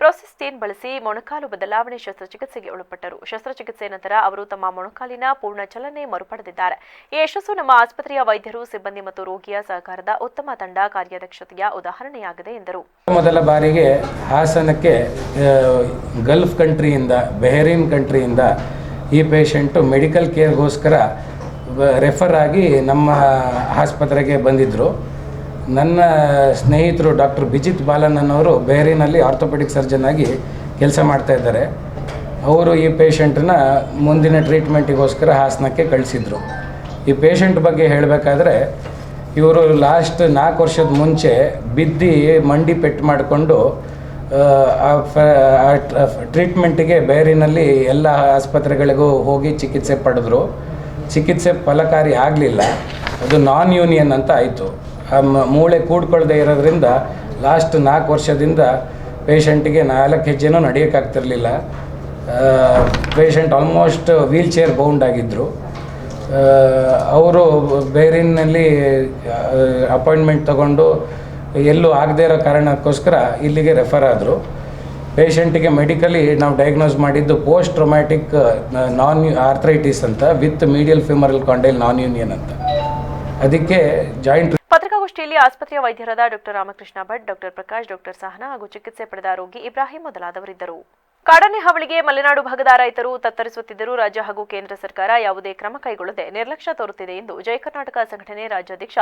ಪ್ರೊಸಿಸ್ಟೀನ್ ಬಳಸಿ ಮೊಣಕಾಲು ಬದಲಾವಣೆ ಶಸ್ತ್ರಚಿಕಿತ್ಸೆಗೆ ಒಳಪಟ್ಟರು. ಶಸ್ತ್ರಚಿಕಿತ್ಸೆ ನಂತರ ಅವರು ತಮ್ಮ ಮೊಣಕಾಲಿನ ಪೂರ್ಣ ಚಲನೆ ಮರುಪಡೆದಿದ್ದಾರೆ. ಈ ಯಶಸ್ಸು ನಮ್ಮ ಆಸ್ಪತ್ರೆಯ ವೈದ್ಯರು, ಸಿಬ್ಬಂದಿ ಮತ್ತು ರೋಗಿಯ ಸಹಕಾರದ ಉತ್ತಮ ತಂಡ ಕಾರ್ಯದಕ್ಷತೆಯ ಉದಾಹರಣೆಯಾಗಿದೆ ಎಂದರು. ಮೊದಲ ಬಾರಿಗೆ ಹಾಸನಕ್ಕೆ ಗಲ್ಫ್ ಕಂಟ್ರಿಯಿಂದ, ಬಹ್ರೈನ್ ಕಂಟ್ರಿಯಿಂದ ಈ ಪೇಷಂಟು ಮೆಡಿಕಲ್ ಕೇರ್ಗೋಸ್ಕರ ರೆಫರ್ ಆಗಿ ನಮ್ಮ ಆಸ್ಪತ್ರೆಗೆ ಬಂದಿದ್ದರು. ನನ್ನ ಸ್ನೇಹಿತರು ಡಾಕ್ಟರ್ ಬಿಜಿತ್ ಬಾಲನ್ ಅನ್ನೋರು ಬಹ್ರೈನಲ್ಲಿ ಆರ್ಥೋಪೆಡಿಕ್ ಸರ್ಜನ್ ಆಗಿ ಕೆಲಸ ಮಾಡ್ತಾ ಇದ್ದಾರೆ. ಅವರು ಈ ಪೇಷಂಟನ್ನ ಮುಂದಿನ ಟ್ರೀಟ್ಮೆಂಟಿಗೋಸ್ಕರ ಹಾಸನಕ್ಕೆ ಕಳಿಸಿದರು. ಈ ಪೇಷಂಟ್ ಬಗ್ಗೆ ಹೇಳಬೇಕಾದ್ರೆ, ಇವರು ಲಾಸ್ಟ್ 4 ವರ್ಷದ ಮುಂಚೆ ಬಿದ್ದು ಮಂಡಿ ಪೆಟ್ಟು ಮಾಡಿಕೊಂಡು ಟ್ರೀಟ್ಮೆಂಟಿಗೆ ಬಹ್ರೈನಲ್ಲಿ ಎಲ್ಲ ಆಸ್ಪತ್ರೆಗಳಿಗೂ ಹೋಗಿ ಚಿಕಿತ್ಸೆ ಪಡೆದ್ರು. ಚಿಕಿತ್ಸೆ ಫಲಕಾರಿ ಆಗಲಿಲ್ಲ. ಅದು ನಾನ್ ಯೂನಿಯನ್ ಅಂತ ಆಯಿತು. ಮೂಳೆ ಕೂಡ್ಕೊಳ್ಳದೆ ಇರೋದ್ರಿಂದ ಲಾಸ್ಟ್ 4 ವರ್ಷದಿಂದ ಪೇಷಂಟಿಗೆ 4 ಹೆಜ್ಜೆನೂ ನಡೆಯೋಕ್ಕಾಗ್ತಿರ್ಲಿಲ್ಲ. Patient almost wheel chair bound ಆಗಿದ್ದರು. ಅವರು ಬಹ್ರೈನ್ನಲ್ಲಿ ಅಪಾಯಿಂಟ್ಮೆಂಟ್ ತಗೊಂಡು ಎಲ್ಲೂ ಆಗದೇ ಇರೋ ಕಾರಣಕ್ಕೋಸ್ಕರ ಇಲ್ಲಿಗೆ ರೆಫರ್ ಆದರು. ಪೇಷಂಟಿಗೆ ಮೆಡಿಕಲಿ ನಾವು ಡಯಾಗ್ನೋಸ್ ಮಾಡಿದ್ದು ಪೋಸ್ಟ್ ಟ್ರೊಮ್ಯಾಟಿಕ್ ಆರ್ಥ್ರೈಟಿಸ್ ಅಂತ with medial femoral condyle non union ಅಂತ. ಅದಕ್ಕೆ ಜಾಯಿಂಟ್. ಪತ್ರಿಕಾಗೋಷ್ಠಿಯಲ್ಲಿ ಆಸ್ಪತ್ರೆಯ ವೈದ್ಯರಾದ doctor Ramakrishna Bhat, doctor Prakash, doctor Sahana ಹಾಗೂ ಚಿಕಿತ್ಸೆ ಪಡೆದ ರೋಗಿ ಇಬ್ರಾಹಿಂ ಮೊದಲಾದವರಿದ್ದರು. ಕಾಡಾನೆ ಹಾವಳಿಗೆ ಮಲೆನಾಡು ಭಾಗದ ರೈತರು ತತ್ತರಿಸುತ್ತಿದ್ದರೂ ರಾಜ್ಯ ಹಾಗೂ ಕೇಂದ್ರ ಸರ್ಕಾರ ಯಾವುದೇ ಕ್ರಮ ಕೈಗೊಳ್ಳದೆ ನಿರ್ಲಕ್ಷ್ಯ ತೋರುತ್ತಿದೆ ಎಂದು ಜಯ ಕರ್ನಾಟಕ ಸಂಘಟನೆ ರಾಜ್ಯಾಧ್ಯಕ್ಷ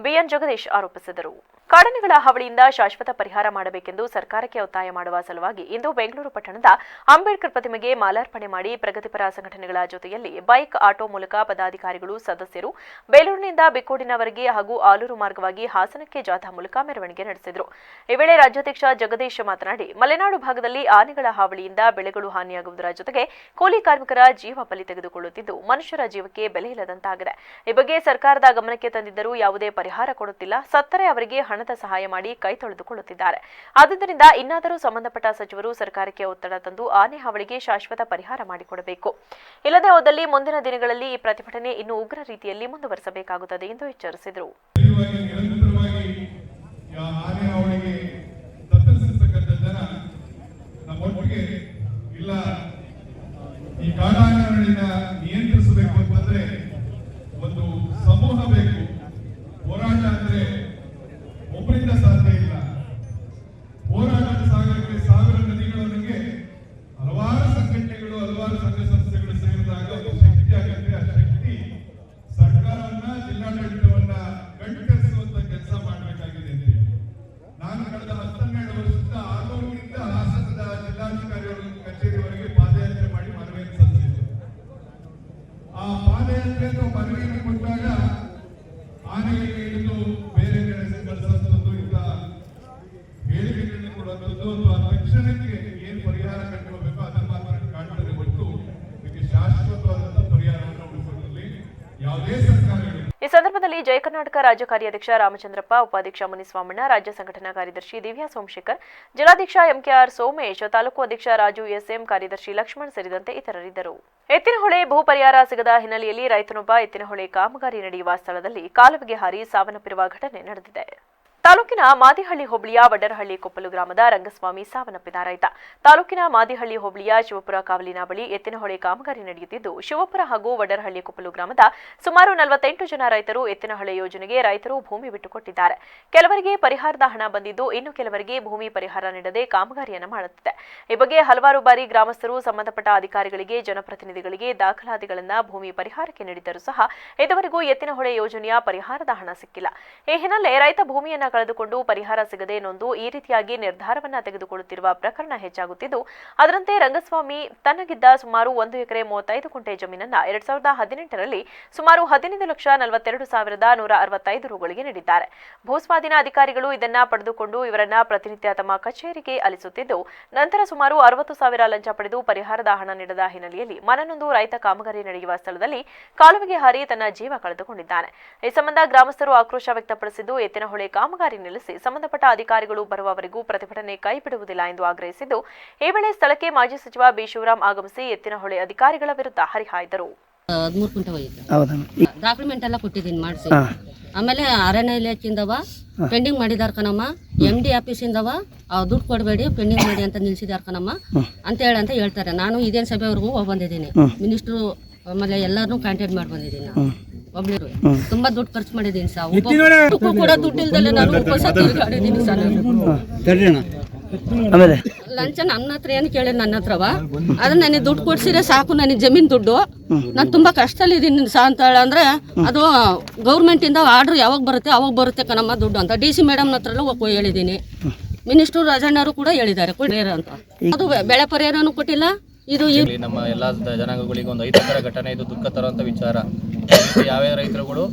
ಬಿಎನ್ ಜಗದೀಶ್ ಆರೋಪಿಸಿದರು. ಕಾಡಾನೆಗಳ ಹಾವಳಿಯಿಂದ ಶಾಶ್ವತ ಪರಿಹಾರ ಮಾಡಬೇಕೆಂದು ಸರ್ಕಾರಕ್ಕೆ ಒತ್ತಾಯ ಮಾಡುವ ಸಲುವಾಗಿ ಇಂದು ಬೆಂಗಳೂರು ಪಟ್ಟಣದ ಅಂಬೇಡ್ಕರ್ ಪ್ರತಿಮೆಗೆ ಮಾಲಾರ್ಪಣೆ ಮಾಡಿ ಪ್ರಗತಿಪರ ಸಂಘಟನೆಗಳ ಜೊತೆಯಲ್ಲಿ ಬೈಕ್, ಆಟೋ ಮೂಲಕ ಪದಾಧಿಕಾರಿಗಳು, ಸದಸ್ಯರು ಬೇಲೂರಿನಿಂದ ಬಿಕ್ಕೋಡಿನವರೆಗೆ ಹಾಗೂ ಆಲೂರು ಮಾರ್ಗವಾಗಿ ಹಾಸನಕ್ಕೆ ಜಾಥಾ ಮೂಲಕ ಮೆರವಣಿಗೆ ನಡೆಸಿದರು. ಈ ವೇಳೆ ರಾಜ್ಯಾಧ್ಯಕ್ಷ ಜಗದೀಶ್ ಮಾತನಾಡಿ, ಮಲೆನಾಡು ಭಾಗದಲ್ಲಿ ಆನೆಗಳ ಹಾವಳಿ ಬೆಳೆಗಳು ಹಾನಿಯಾಗುವುದರ ಜೊತೆಗೆ ಕೂಲಿ ಕಾರ್ಮಿಕರ ಜೀವ ಬಲಿ ತೆಗೆದುಕೊಳ್ಳುತ್ತಿದ್ದು ಮನುಷ್ಯರ ಜೀವಕ್ಕೆ ಬೆಲೆ ಇಲ್ಲದಂತಾಗಿದೆ. ಈ ಬಗ್ಗೆ ಸರ್ಕಾರದ ಗಮನಕ್ಕೆ ತಂದಿದ್ದರೂ ಯಾವುದೇ ಪರಿಹಾರ ಕೊಡುತ್ತಿಲ್ಲ. ಸತ್ತರೆ ಅವರಿಗೆ ಹಣದ ಸಹಾಯ ಮಾಡಿ ಕೈ ತೊಳೆದುಕೊಳ್ಳುತ್ತಿದ್ದಾರೆ. ಆದ್ದರಿಂದ ಇನ್ನಾದರೂ ಸಂಬಂಧಪಟ್ಟ ಸಚಿವರು ಸರ್ಕಾರಕ್ಕೆ ಒತ್ತಡ ತಂದು ಆನೆ ಹಾವಳಿಗೆ ಶಾಶ್ವತ ಪರಿಹಾರ ಮಾಡಿಕೊಡಬೇಕು. ಇಲ್ಲದೆ ಹೋದಲ್ಲಿ ಮುಂದಿನ ದಿನಗಳಲ್ಲಿ ಈ ಪ್ರತಿಭಟನೆ ಇನ್ನೂ ಉಗ್ರ ರೀತಿಯಲ್ಲಿ ಮುಂದುವರಿಸಬೇಕಾಗುತ್ತದೆ ಎಂದು ಎಚ್ಚರಿಸಿದರು. ಒಟ್ಟಿಗೆ ಇಲ್ಲ, ಈ ಕಾಡಾನೆಗಳನ್ನ ನಿಯಂತ್ರಿಸಬೇಕು ಅಂತಂದ್ರೆ ಒಂದು ಸಮೂಹ ಬೇಕು. ಹೋರಾಟ ಅಂದ್ರೆ ಒಬ್ಬರಿಂದ ಸಾಧ್ಯ ಇಲ್ಲ. ಹೋರಾಟದ ಸಾಗರಕ್ಕೆ ಸಾವಿರ ನದಿಗಳೊಂದಿಗೆ ಹಲವಾರು ಸಂಘಟನೆಗಳು, ಹಲವಾರು ಸಂಘ ಸಂಸ್ಥೆಗಳು ಸೇರಿದಾಗ ಒಂದು ಶಕ್ತಿ ಆಗುತ್ತೆ. ಆ ಶಕ್ತಿ ಸರ್ಕಾರವನ್ನ, ಜಿಲ್ಲಾಡಳಿತವನ್ನ ಗಟ್ಟಿಸುವಂತ ಕೆಲಸ ಮಾಡಬೇಕಾಗಿದೆ ಅಂತ ನಾನು ಕಳೆದ 12 ವರ್ಷದಿಂದ ಆಲೂರಿನಿಂದ ಹಾಸನದ ಜಿಲ್ಲಾಧಿಕಾರಿಗಳ ಕಚೇರಿವರೆಗೆ ಪಾದಯಾತ್ರೆ ಮಾಡಿ ಮನವಿಯನ್ನು ಸಲ್ಲಿಸಿದ್ದೆ. ಆ ಪಾದಯಾತ್ರೆಯನ್ನು ಮನವಿಯನ್ನು ಕೊಟ್ಟಾಗ ಆನೆಗಳಿಗೆ ಹಿಡಿದು ಬೇರೆ ಕಡೆ ಕಳಿಸುವಂಥದ್ದು, ಇಂಥ ಹೇಳಿಕೆಗಳನ್ನು ಕೊಡುವಂಥದ್ದು ಅಥವಾ ತಕ್ಷಣಕ್ಕೆ ಏನು ಪರಿಹಾರ ಕಂಡುಕೋಬೇಕು ಅದನ್ನು ಮಾತ್ರ ಕಾಣ್ತದೆ ಹೊರತು ಇದಕ್ಕೆ ಶಾಶ್ವತವಾದಂಥ ಪರಿಹಾರವನ್ನು ಹುಡುಕುವಲ್ಲಿ ಯಾವುದೇ ಸರ್ಕಾರಗಳು. ಈ ಸಂದರ್ಭದಲ್ಲಿ ಕಾರ್ಯಕ್ರಮದಲ್ಲಿ ಜಯ ಕರ್ನಾಟಕ ರಾಜ್ಯ ಕಾರ್ಯಾಧ್ಯಕ್ಷ ರಾಮಚಂದ್ರಪ್ಪ, ಉಪಾಧ್ಯಕ್ಷ ಮುನಿಸ್ವಾಮಣ್ಣ, ರಾಜ್ಯ ಸಂಘಟನಾ ಕಾರ್ಯದರ್ಶಿ ದಿವ್ಯಾ ಸೋಮಶೇಖರ್, ಜಿಲ್ಲಾಧ್ಯಕ್ಷ ಎಂಕೆಆರ್ ಸೋಮೇಶ್, ತಾಲೂಕು ಅಧ್ಯಕ್ಷ ರಾಜು ಎಸ್ಎಂ, ಕಾರ್ಯದರ್ಶಿ ಲಕ್ಷ್ಮಣ್ ಸೇರಿದಂತೆ ಇತರರಿದ್ದರು. ಎತ್ತಿನಹೊಳೆ ಭೂ ಪರಿಹಾರ ಸಿಗದ ಹಿನ್ನೆಲೆಯಲ್ಲಿ ರೈತನೊಬ್ಬ ಎತ್ತಿನಹೊಳೆ ಕಾಮಗಾರಿ ನಡೆಯುವ ಸ್ಥಳದಲ್ಲಿ ಕಾಲುವೆಗೆ ಹಾರಿ ಸಾವನ್ನಪ್ಪಿರುವ ಘಟನೆ ನಡೆದಿದೆ. ತಾಲೂಕಿನ ಮಾದಿಹಳ್ಳಿ ಹೋಬಳಿಯ ವಡ್ಡರಹಳ್ಳಿ ಕೊಪ್ಪಲು ಗ್ರಾಮದ ರಂಗಸ್ವಾಮಿ ಸಾವನ್ನಪ್ಪಿದ ರೈತ. ತಾಲೂಕಿನ ಮಾದಿಹಳ್ಳಿ ಹೋಬಳಿಯ ಶಿವಪುರ ಕಾವಲಿನ ಬಳಿ ಎತ್ತಿನಹೊಳೆ ಕಾಮಗಾರಿ ನಡೆಯುತ್ತಿದ್ದು, ಶಿವಪುರ ಹಾಗೂ ವಡ್ಡರಹಳ್ಳಿ ಕೊಪ್ಪಲು ಗ್ರಾಮದ ಸುಮಾರು 48 ಜನ ರೈತರು ಎತ್ತಿನಹೊಳೆ ಯೋಜನೆಗೆ ರೈತರು ಭೂಮಿ ಬಿಟ್ಟುಕೊಟ್ಟಿದ್ದಾರೆ. ಕೆಲವರಿಗೆ ಪರಿಹಾರದ ಹಣ ಬಂದಿದ್ದು, ಇನ್ನು ಕೆಲವರಿಗೆ ಭೂಮಿ ಪರಿಹಾರ ನೀಡದೆ ಕಾಮಗಾರಿಯನ್ನು ಮಾಡುತ್ತಿದೆ. ಈ ಬಗ್ಗೆ ಹಲವಾರು ಬಾರಿ ಗ್ರಾಮಸ್ಥರು ಸಂಬಂಧಪಟ್ಟ ಅಧಿಕಾರಿಗಳಿಗೆ, ಜನಪ್ರತಿನಿಧಿಗಳಿಗೆ ದಾಖಲಾತಿಗಳನ್ನು ಭೂಮಿ ಪರಿಹಾರಕ್ಕೆ ನೀಡಿದ್ದರೂ ಸಹ ಇದುವರೆಗೂ ಎತ್ತಿನಹೊಳೆ ಯೋಜನೆಯ ಪರಿಹಾರದ ಹಣ ಸಿಕ್ಕಿಲ್ಲ. ಈ ಹಿನ್ನೆಲೆ ರೈತ ಭೂಮಿಯನ್ನು ಕಳೆದುಕೊಂಡು ಪರಿಹಾರ ಸಿಗದೆ ನೊಂದು ಈ ರೀತಿಯಾಗಿ ನಿರ್ಧಾರವನ್ನ ತೆಗೆದುಕೊಳ್ಳುತ್ತಿರುವ ಪ್ರಕರಣ ಹೆಚ್ಚಾಗುತ್ತಿದ್ದು, ಅದರಂತೆ ರಂಗಸ್ವಾಮಿ ತನ್ನಗಿದ್ದ ಸುಮಾರು 1 ಎಕರೆ 35 ಗುಂಟೆ ಜಮೀನನ್ನ 2018ರಲ್ಲಿ ಸುಮಾರು 15,42,165 ರೂಗಳಿಗೆ ನೀಡಿದ್ದಾರೆ. ಭೂಸ್ವಾಧೀನ ಅಧಿಕಾರಿಗಳು ಇದನ್ನ ಪಡೆದುಕೊಂಡು ಇವರನ್ನ ಪ್ರತಿನಿತ್ಯ ತಮ್ಮ ಕಚೇರಿಗೆ ಅಲಿಸುತ್ತಿದ್ದು, ನಂತರ ಸುಮಾರು 60,000 ಲಂಚ ಪಡೆದು ಪರಿಹಾರದ ಹಣ ನೀಡದ ಹಿನ್ನೆಲೆಯಲ್ಲಿ ಮನನೊಂದು ರೈತ ಕಾಮಗಾರಿ ನಡೆಯುವ ಸ್ಥಳದಲ್ಲಿ ಕಾಲುವೆಗೆ ಹಾರಿ ತನ್ನ ಜೀವ ಕಳೆದುಕೊಂಡಿದ್ದಾನೆ. ಈ ಸಂಬಂಧ ಗ್ರಾಮಸ್ಥರು ಆಕ್ರೋಶ ವ್ಯಕ್ತಪಡಿಸಿದ್ದು, ಎತ್ತಿನಹೊಳೆ ಕಾಮಗಾರಿ ನಿಲ್ಲಿಸಿ ಸಂಬಂಧಪಟ್ಟ ಅಧಿಕಾರಿಗಳು ಬರುವವರೆಗೂ ಪ್ರತಿಭಟನೆ ಕೈಬಿಡುವುದಿಲ್ಲ ಎಂದು ಆಗ್ರಹಿಸಿದ್ದು, ಈ ವೇಳೆ ಸ್ಥಳಕ್ಕೆ ಮಾಜಿ ಸಚಿವ ಬಿ ಶಿವರಾಮ್ ಆಗಮಿಸಿ ಎತ್ತಿನಹೊಳೆ ಅಧಿಕಾರಿಗಳ ವಿರುದ್ಧ ಹರಿಹಾಯ್ದರು. 13 ಕುಂಟೆ ಹೋಯ್ತು. ಡಾಕ್ಯುಮೆಂಟ್ ಎಲ್ಲ ಕೊಟ್ಟಿದ್ದೀನಿ ಮಾಡಿಸಿ. ಆಮೇಲೆ ಅರಣ್ಯ ಇಲಾಖೆಯಿಂದವ ಪೆಂಡಿಂಗ್ ಮಾಡಿದಾರ ಕಣಮ್ಮ, MD ಆಫೀಸಿಂದವ ದುಡ್ಡು ಕೊಡಬೇಡಿ ಪೆಂಡಿಂಗ್ ಮಾಡಿ ಅಂತ ನಿಲ್ಸಿದಾರ ಕಣಮ್ಮ ಅಂತ ಹೇಳ್ತಾರೆ. ನಾನು ಇದೇನು ಸಭೆವರೆಗೂ ಹೋಗಿ ಬಂದಿದ್ದೀನಿ. ಮಿನಿಸ್ಟ್ರು ಆಮೇಲೆ ಎಲ್ಲರನ್ನೂ ಕಾಂಟ್ಯಾಕ್ಟ್ ಮಾಡಿ ಬಂದಿದ್ದೀನಿ. ಒಬ್ಳಿರು ತುಂಬಾ ದುಡ್ಡು ಖರ್ಚು ಮಾಡಿದ್ದೀನಿ ಸರ್. ಕೂಡ ದುಡ್ಡು ಇಲ್ದಲೆ ನಾನು ಉಪವಾಸ ತಿರುಗಾಡಿದ್ದೀನಿ ಸರ್. ಲಂಚ ನನ್ನ ಹತ್ರ ಏನು ಕೇಳಿ ನನ್ನ ಹತ್ರವ ಅದನ್ನ ನನಗೆ ದುಡ್ಡು ಕೊಡ್ಸಿದ್ರೆ ಸಾಕು, ನನಗೆ ಜಮೀನು ದುಡ್ಡು, ನಾನು ತುಂಬಾ ಕಷ್ಟದಲ್ಲಿದ್ದೀನಿ ಸಾ ಅಂತ ಅಂದ್ರೆ ಅದು ಗೌರ್ಮೆಂಟಿಂದ ಆರ್ಡ್ರ್ ಯಾವಾಗ ಬರುತ್ತೆ ಕಣಮ್ಮ ದುಡ್ಡು ಅಂತ DC ಮೇಡಮ್ ಹತ್ರ ಹೋಗಿ ಹೇಳಿದ್ದೀನಿ. ಮಿನಿಸ್ಟ್ರು ರಾಜಣ್ಣವರು ಕೂಡ ಹೇಳಿದ್ದಾರೆ ಕೊಡಿರ ಅಂತ. ಅದು ಬೆಳೆ ಪರಿಹಾರನೂ ಕೊಟ್ಟಿಲ್ಲ. ಇದು ನಮ್ಮ ಎಲ್ಲ ಜನಾಂಗಗಳಿಗೆ ಒಂದು 5 ಎಕರೆ ಘಟನೆ, ಇದು ದುಃಖ ತರುವಂಥ ವಿಚಾರ. ಯಾವ್ಯಾವ ರೈತರುಗಳು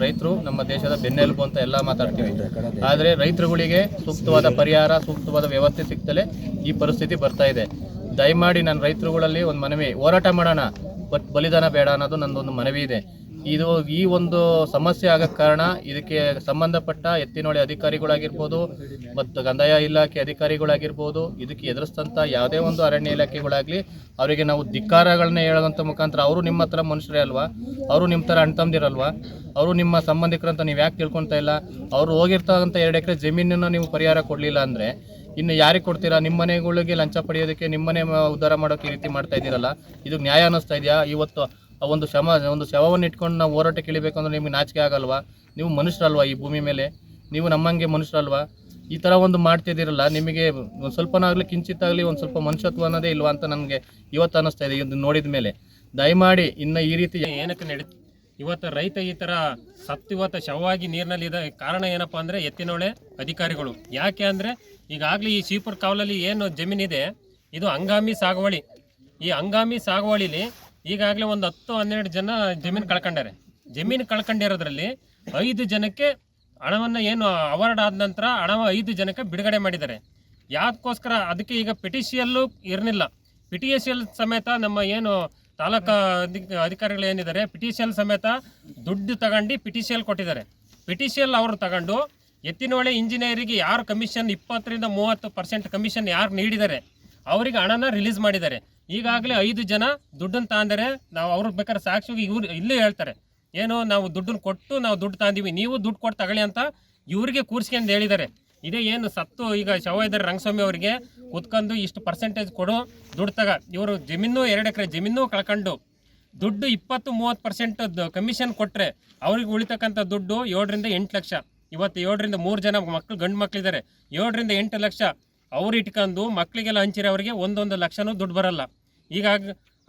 ರೈತರು ನಮ್ಮ ದೇಶದ ಬೆನ್ನೆಲುಬು ಅಂತ ಎಲ್ಲ ಮಾತಾಡ್ತೀವಿ. ಆದರೆ ರೈತರುಗಳಿಗೆ ಸೂಕ್ತವಾದ ಪರಿಹಾರ, ಸೂಕ್ತವಾದ ವ್ಯವಸ್ಥೆ ಸಿಗ್ತಲೇ ಈ ಪರಿಸ್ಥಿತಿ ಬರ್ತಾ ಇದೆ. ದಯಮಾಡಿ ನನ್ನ ರೈತರುಗಳಲ್ಲಿ ಒಂದು ಮನವಿ, ಹೋರಾಟ ಮಾಡೋಣ, ಬಟ್ ಬಲಿದಾನ ಬೇಡ ಅನ್ನೋದು ನನ್ನದೊಂದು ಮನವಿ ಇದೆ. ಈ ಒಂದು ಸಮಸ್ಯೆ ಆಗಕ್ಕೆ ಕಾರಣ ಇದಕ್ಕೆ ಸಂಬಂಧಪಟ್ಟ ಎತ್ತಿನಹೊಳೆ ಅಧಿಕಾರಿಗಳಾಗಿರ್ಬೋದು ಮತ್ತು ಕಂದಾಯ ಇಲಾಖೆ ಅಧಿಕಾರಿಗಳಾಗಿರ್ಬೋದು, ಇದಕ್ಕೆ ಎದುರಿಸ್ತಂಥ ಯಾವುದೇ ಒಂದು ಅರಣ್ಯ ಇಲಾಖೆಗಳಾಗಲಿ ಅವರಿಗೆ ನಾವು ಧಿಕ್ಕಾರಗಳನ್ನ ಹೇಳೋದಂಥ ಮುಖಾಂತರ ಅವರು ನಿಮ್ಮ ಹತ್ರ ಮನುಷ್ಯರೇ ಅಲ್ವಾ, ಅವರು ನಿಮ್ಮ ಥರ ಅಣ್ಣ ತಮ್ಮದಿರಲ್ವಾ, ಅವರು ನಿಮ್ಮ ಸಂಬಂಧಿಕರಂತ ನೀವು ಯಾಕೆ ತಿಳ್ಕೊಳ್ತಾ ಇಲ್ಲ? ಅವರು ಹೋಗಿರ್ತಕ್ಕಂಥ 2 ಎಕರೆ ಜಮೀನನ್ನು ನೀವು ಪರಿಹಾರ ಕೊಡಲಿಲ್ಲ ಅಂದರೆ ಇನ್ನು ಯಾರಿಗೆ ಕೊಡ್ತೀರಾ? ನಿಮ್ಮ ಮನೆಗಳಿಗೆ ಲಂಚ ಪಡೆಯೋದಕ್ಕೆ, ನಿಮ್ಮನೆ ಉದ್ಧಾರ ಮಾಡೋಕ್ಕೆ ಈ ರೀತಿ ಮಾಡ್ತಾ ಇದ್ದೀರಲ್ಲ, ಇದು ನ್ಯಾಯ ಅನ್ನಿಸ್ತಾ ಇದೆಯಾ? ಇವತ್ತು ಒಂದು ಶವವನ್ನು ಇಟ್ಕೊಂಡು ನಾವು ಹೋರಾಟಕ್ಕೆ ಇಳಿಬೇಕು ಅಂದ್ರೆ ನಿಮಗೆ ನಾಚಿಕೆ ಆಗಲ್ವಾ? ನೀವು ಮನುಷ್ಯರಲ್ವಾ? ಈ ಭೂಮಿ ಮೇಲೆ ನೀವು ನಮ್ಮಂಗೆ ಮನುಷ್ಯರಲ್ವಾ? ಈ ಥರ ಒಂದು ಮಾಡ್ತಿದ್ದೀರಲ್ಲ, ನಿಮಗೆ ಒಂದು ಸ್ವಲ್ಪನಾಗಲಿ ಕಿಂಚಿತ್ತಾಗಲಿ ಒಂದು ಸ್ವಲ್ಪ ಮನುಷ್ಯತ್ವ ಅನ್ನೋದೇ ಇಲ್ವಾ ಅಂತ ನನಗೆ ಇವತ್ತು ಅನ್ನಿಸ್ತಾ ಇದೆ. ಇದು ನೋಡಿದ ಮೇಲೆ ದಯಮಾಡಿ ಇನ್ನು ಈ ರೀತಿ ಏನಕ್ಕೆ ನಡೀತು? ಇವತ್ತು ರೈತ ಈ ಥರ ಇವತ್ತು ಶವವಾಗಿ ನೀರಿನಲ್ಲಿದೆ. ಕಾರಣ ಏನಪ್ಪ ಅಂದರೆ ಎತ್ತಿನಹೊಳೆ ಅಧಿಕಾರಿಗಳು. ಯಾಕೆ ಅಂದರೆ ಈಗಾಗಲೇ ಈ ಶಿವಪುರ ಕಾವಲಲ್ಲಿ ಏನು ಜಮೀನಿದೆ ಇದು ಹಂಗಾಮಿ ಸಾಗುವಳಿ. ಈ ಹಂಗಾಮಿ ಸಾಗುವಳಿಲಿ ಈಗಾಗಲೇ ಒಂದು 10-12 ಜನ ಜಮೀನು ಕಳ್ಕೊಂಡಾರೆ. ಜಮೀನು ಕಳ್ಕೊಂಡಿರೋದ್ರಲ್ಲಿ 5 ಜನಕ್ಕೆ ಹಣವನ್ನು ಏನು ಅವಾರ್ಡ್ ಆದ ನಂತರ ಹಣ 5 ಜನಕ್ಕೆ ಬಿಡುಗಡೆ ಮಾಡಿದ್ದಾರೆ. ಯಾಕೋಸ್ಕರ ಅದಕ್ಕೆ ಈಗ ಪಿಟಿಸಿಯಲ್ಲು ಇರಲಿಲ್ಲ. ಪಿಟಿಸಿಎಲ್ ಸಮೇತ ನಮ್ಮ ಏನು ತಾಲೂಕಾ ಅಧಿಕಾರಿಗಳು ಏನಿದ್ದಾರೆ ಪಿಟಿಸಿಎಲ್ ಸಮೇತ ದುಡ್ಡು ತಗೊಂಡು ಪಿಟಿಸಿಎಲ್ ಕೊಟ್ಟಿದ್ದಾರೆ. ಪಿಟಿಸಿಎಲ್ ಅವರು ತಗೊಂಡು ಎತ್ತಿನಹೊಳೆ ಇಂಜಿನಿಯರಿಗೆ ಯಾರು ಕಮಿಷನ್ 20-30% ಕಮಿಷನ್ ಯಾರು ನೀಡಿದ್ದಾರೆ ಅವರಿಗೆ ಹಣನ ರಿಲೀಸ್ ಮಾಡಿದ್ದಾರೆ. ಈಗಾಗಲೇ 5 ಜನ ದುಡ್ಡನ್ನು ತಗೊಂಡರೆ ನಾವು ಅವ್ರಿಗೆ ಬೇಕಾದ್ರೆ ಸಾಕ್ಷಿಗೆ ಇವ್ರು ಇಲ್ಲೇ ಹೇಳ್ತಾರೆ, ಏನು ನಾವು ದುಡ್ಡನ್ನು ಕೊಟ್ಟು ನಾವು ದುಡ್ಡು ತಗೊಂಡಿವಿ, ನೀವು ದುಡ್ಡು ಕೊಟ್ಟು ತಗೊಳ್ಳಿ ಅಂತ ಇವರಿಗೆ ಕೂರಿಸ್ಕೊಂಡು ಹೇಳಿದ್ದಾರೆ. ಇದೇ ಏನು ಸತ್ತು ಈಗ ಶವ ಇದ್ದಾರೆ ರಂಗಸ್ವಾಮಿ ಅವರಿಗೆ ಕುತ್ಕೊಂಡು ಇಷ್ಟು ಪರ್ಸೆಂಟೇಜ್ ಕೊಡು ದುಡ್ಡು ಇವರು ಜಮೀನು 2 ಎಕರೆ ಜಮೀನು ಕಳ್ಕೊಂಡು ದುಡ್ಡು 20-30% ಕಮಿಷನ್ ಕೊಟ್ಟರೆ ಅವ್ರಿಗೆ ಉಳಿತಕ್ಕಂಥ ದುಡ್ಡು 7-8 ಲಕ್ಷ. ಇವತ್ತು 7-3 ಜನ ಮಕ್ಕಳು ಗಂಡು ಮಕ್ಕಳಿದ್ದಾರೆ, 7-8 ಲಕ್ಷ ಅವ್ರು ಇಟ್ಕೊಂಡು ಮಕ್ಕಳಿಗೆಲ್ಲ ಹಂಚಿರ ಅವರಿಗೆ 1 ಲಕ್ಷನೂ ದುಡ್ಡು ಬರಲ್ಲ. ಈಗ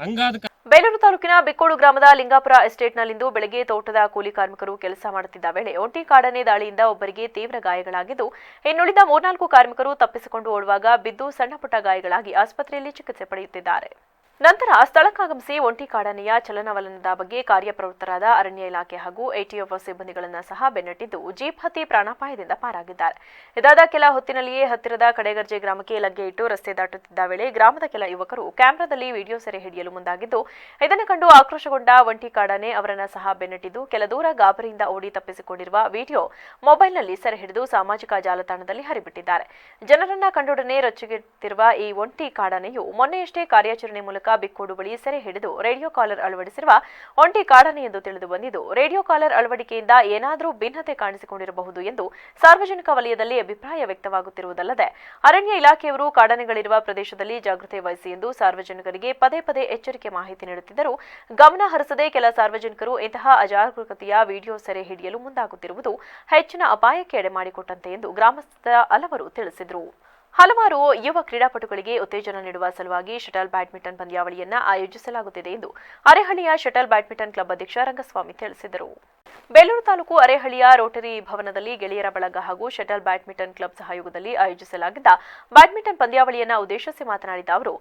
ಹಂಗಾದ ಬೇಲೂರು ತಾಲೂಕಿನ ಬಿಕ್ಕೋಡು ಗ್ರಾಮದ ಲಿಂಗಾಪುರ ಎಸ್ಟೇಟ್ನಲ್ಲಿಂದು ಬೆಳಗ್ಗೆ ತೋಟದ ಕೂಲಿ ಕಾರ್ಮಿಕರು ಕೆಲಸ ಮಾಡುತ್ತಿದ್ದ ವೇಳೆ ಒಂಟಿ ಕಾಡನೆ ದಾಳಿಯಿಂದ ಒಬ್ಬರಿಗೆ ತೀವ್ರ ಗಾಯಗಳಾಗಿದ್ದು, ಇನ್ನುಳಿದ 3-4 ಕಾರ್ಮಿಕರು ತಪ್ಪಿಸಿಕೊಂಡು ಓಡುವಾಗ ಬಿದ್ದು ಸಣ್ಣಪುಟ್ಟ ಗಾಯಗಳಾಗಿ ಆಸ್ಪತ್ರೆಯಲ್ಲಿ ಚಿಕಿತ್ಸೆ ಪಡೆಯುತ್ತಿದ್ದಾರೆ. ನಂತರ ಸ್ಥಳಕ್ಕಾಗಮಿಸಿ ಒಂಟಿ ಕಾಡಾನೆಯ ಚಲನವಲನದ ಬಗ್ಗೆ ಕಾರ್ಯಪ್ರವೃತ್ತರಾದ ಅರಣ್ಯ ಇಲಾಖೆ ಹಾಗೂ ಎಟಿಎಫ್ ಸಿಬ್ಬಂದಿಗಳನ್ನು ಸಹ ಬೆನ್ನಟ್ಟಿದ್ದು ಜೀಪ್ ಹತ್ತಿ ಪ್ರಾಣಾಪಾಯದಿಂದ ಪಾರಾಗಿದ್ದಾರೆ. ಇದಾದ ಕೆಲ ಹೊತ್ತಿನಲ್ಲಿಯೇ ಹತ್ತಿರದ ಕಡೆಗರ್ಜೆ ಗ್ರಾಮಕ್ಕೆ ಲಗ್ಗೆ ಇಟ್ಟು ರಸ್ತೆ ದಾಟುತ್ತಿದ್ದ ವೇಳೆ ಗ್ರಾಮದ ಕೆಲ ಯುವಕರು ಕ್ಯಾಮೆರಾದಲ್ಲಿ ವಿಡಿಯೋ ಸೆರೆ ಹಿಡಿಯಲು ಮುಂದಾಗಿದ್ದು, ಇದನ್ನು ಕಂಡು ಆಕ್ರೋಶಗೊಂಡ ಒಂಟಿ ಕಾಡಾನೆ ಅವರನ್ನು ಸಹ ಬೆನ್ನಟ್ಟಿದ್ದು ಕೆಲ ದೂರ ಗಾಬರಿಯಿಂದ ಓಡಿ ತಪ್ಪಿಸಿಕೊಂಡಿರುವ ವಿಡಿಯೋ ಮೊಬೈಲ್ನಲ್ಲಿ ಸೆರೆ ಹಿಡಿದು ಸಾಮಾಜಿಕ ಜಾಲತಾಣದಲ್ಲಿ ಹರಿಬಿಟ್ಟಿದ್ದಾರೆ. ಜನರನ್ನ ಕಂಡೊಡನೆ ರೊಚ್ಚಿಗೆಟ್ಟಿರುವ ಈ ಒಂಟಿ ಕಾಡಾನೆಯು ಮೊನ್ನೆಯಷ್ಟೇ ಕಾರ್ಯಾಚರಣೆ ಮೂಲಕ ಬಿಕ್ಕೋಡು ಬಳಿ ಸೆರೆ ಹಿಡಿದು ರೇಡಿಯೋ ಕಾಲರ್ ಅಳವಡಿಸಿರುವ ಒಂಟಿ ಕಾಡಾನೆ ಎಂದು ತಿಳಿದು ಬಂದಿದ್ದು, ರೇಡಿಯೋ ಕಾಲರ್ ಅಳವಡಿಕೆಯಿಂದ ಏನಾದರೂ ಭಿನ್ನತೆ ಕಾಣಿಸಿಕೊಂಡಿರಬಹುದು ಎಂದು ಸಾರ್ವಜನಿಕ ವಲಯದಲ್ಲಿ ಅಭಿಪ್ರಾಯ ವ್ಯಕ್ತವಾಗುತ್ತಿರುವುದಲ್ಲದೆ ಅರಣ್ಯ ಇಲಾಖೆಯವರು ಕಾಡಾನೆಗಳಿರುವ ಪ್ರದೇಶದಲ್ಲಿ ಜಾಗೃತಿ ವಹಿಸಿ ಎಂದು ಸಾರ್ವಜನಿಕರಿಗೆ ಪದೇ ಪದೇ ಎಚ್ಚರಿಕೆ ಮಾಹಿತಿ ನೀಡುತ್ತಿದ್ದರೂ ಗಮನ ಹರಿಸದೆ ಕೆಲ ಸಾರ್ವಜನಿಕರು ಇಂತಹ ಅಜಾಗರೂಕತೆಯ ವಿಡಿಯೋ ಸೆರೆ ಹಿಡಿಯಲು ಮುಂದಾಗುತ್ತಿರುವುದು ಹೆಚ್ಚಿನ ಅಪಾಯಕ್ಕೆ ಎಡೆ ಮಾಡಿಕೊಟ್ಟಂತೆ ಎಂದು ಗ್ರಾಮಸ್ಥರ ಹಲವರು ತಿಳಿಸಿದರು. ಹಲವಾರು ಯುವ ಕ್ರೀಡಾಪಟುಗಳಿಗೆ ಉತ್ತೇಜನ ನೀಡುವ ಸಲುವಾಗಿ ಶಟಲ್ ಬ್ಯಾಡ್ಮಿಂಟನ್ ಪಂದ್ಯಾವಳಿಯನ್ನು ಆಯೋಜಿಸಲಾಗುತ್ತಿದೆ ಎಂದು ಅರೇಹಳ್ಳಿಯ ಶಟಲ್ ಬ್ಯಾಡ್ಮಿಂಟನ್ ಕ್ಲಬ್ ಅಧ್ಯಕ್ಷ ರಂಗಸ್ವಾಮಿ ತಿಳಿಸಿದರು. ಬೇಲೂರು ತಾಲೂಕು ಅರೇಹಳ್ಳಿಯ ರೋಟರಿ ಭವನದಲ್ಲಿ ಗೆಳೆಯರ ಬಳಗ ಹಾಗೂ ಶಟಲ್ ಬ್ಯಾಡ್ಮಿಂಟನ್ ಕ್ಲಬ್ ಸಹಯೋಗದಲ್ಲಿ ಆಯೋಜಿಸಲಾಗಿದ್ದ ಬ್ಯಾಡ್ಮಿಂಟನ್ ಪಂದ್ಯಾವಳಿಯನ್ನು ಉದ್ದೇಶಿಸಿ ಮಾತನಾಡಿದ ಅವರು,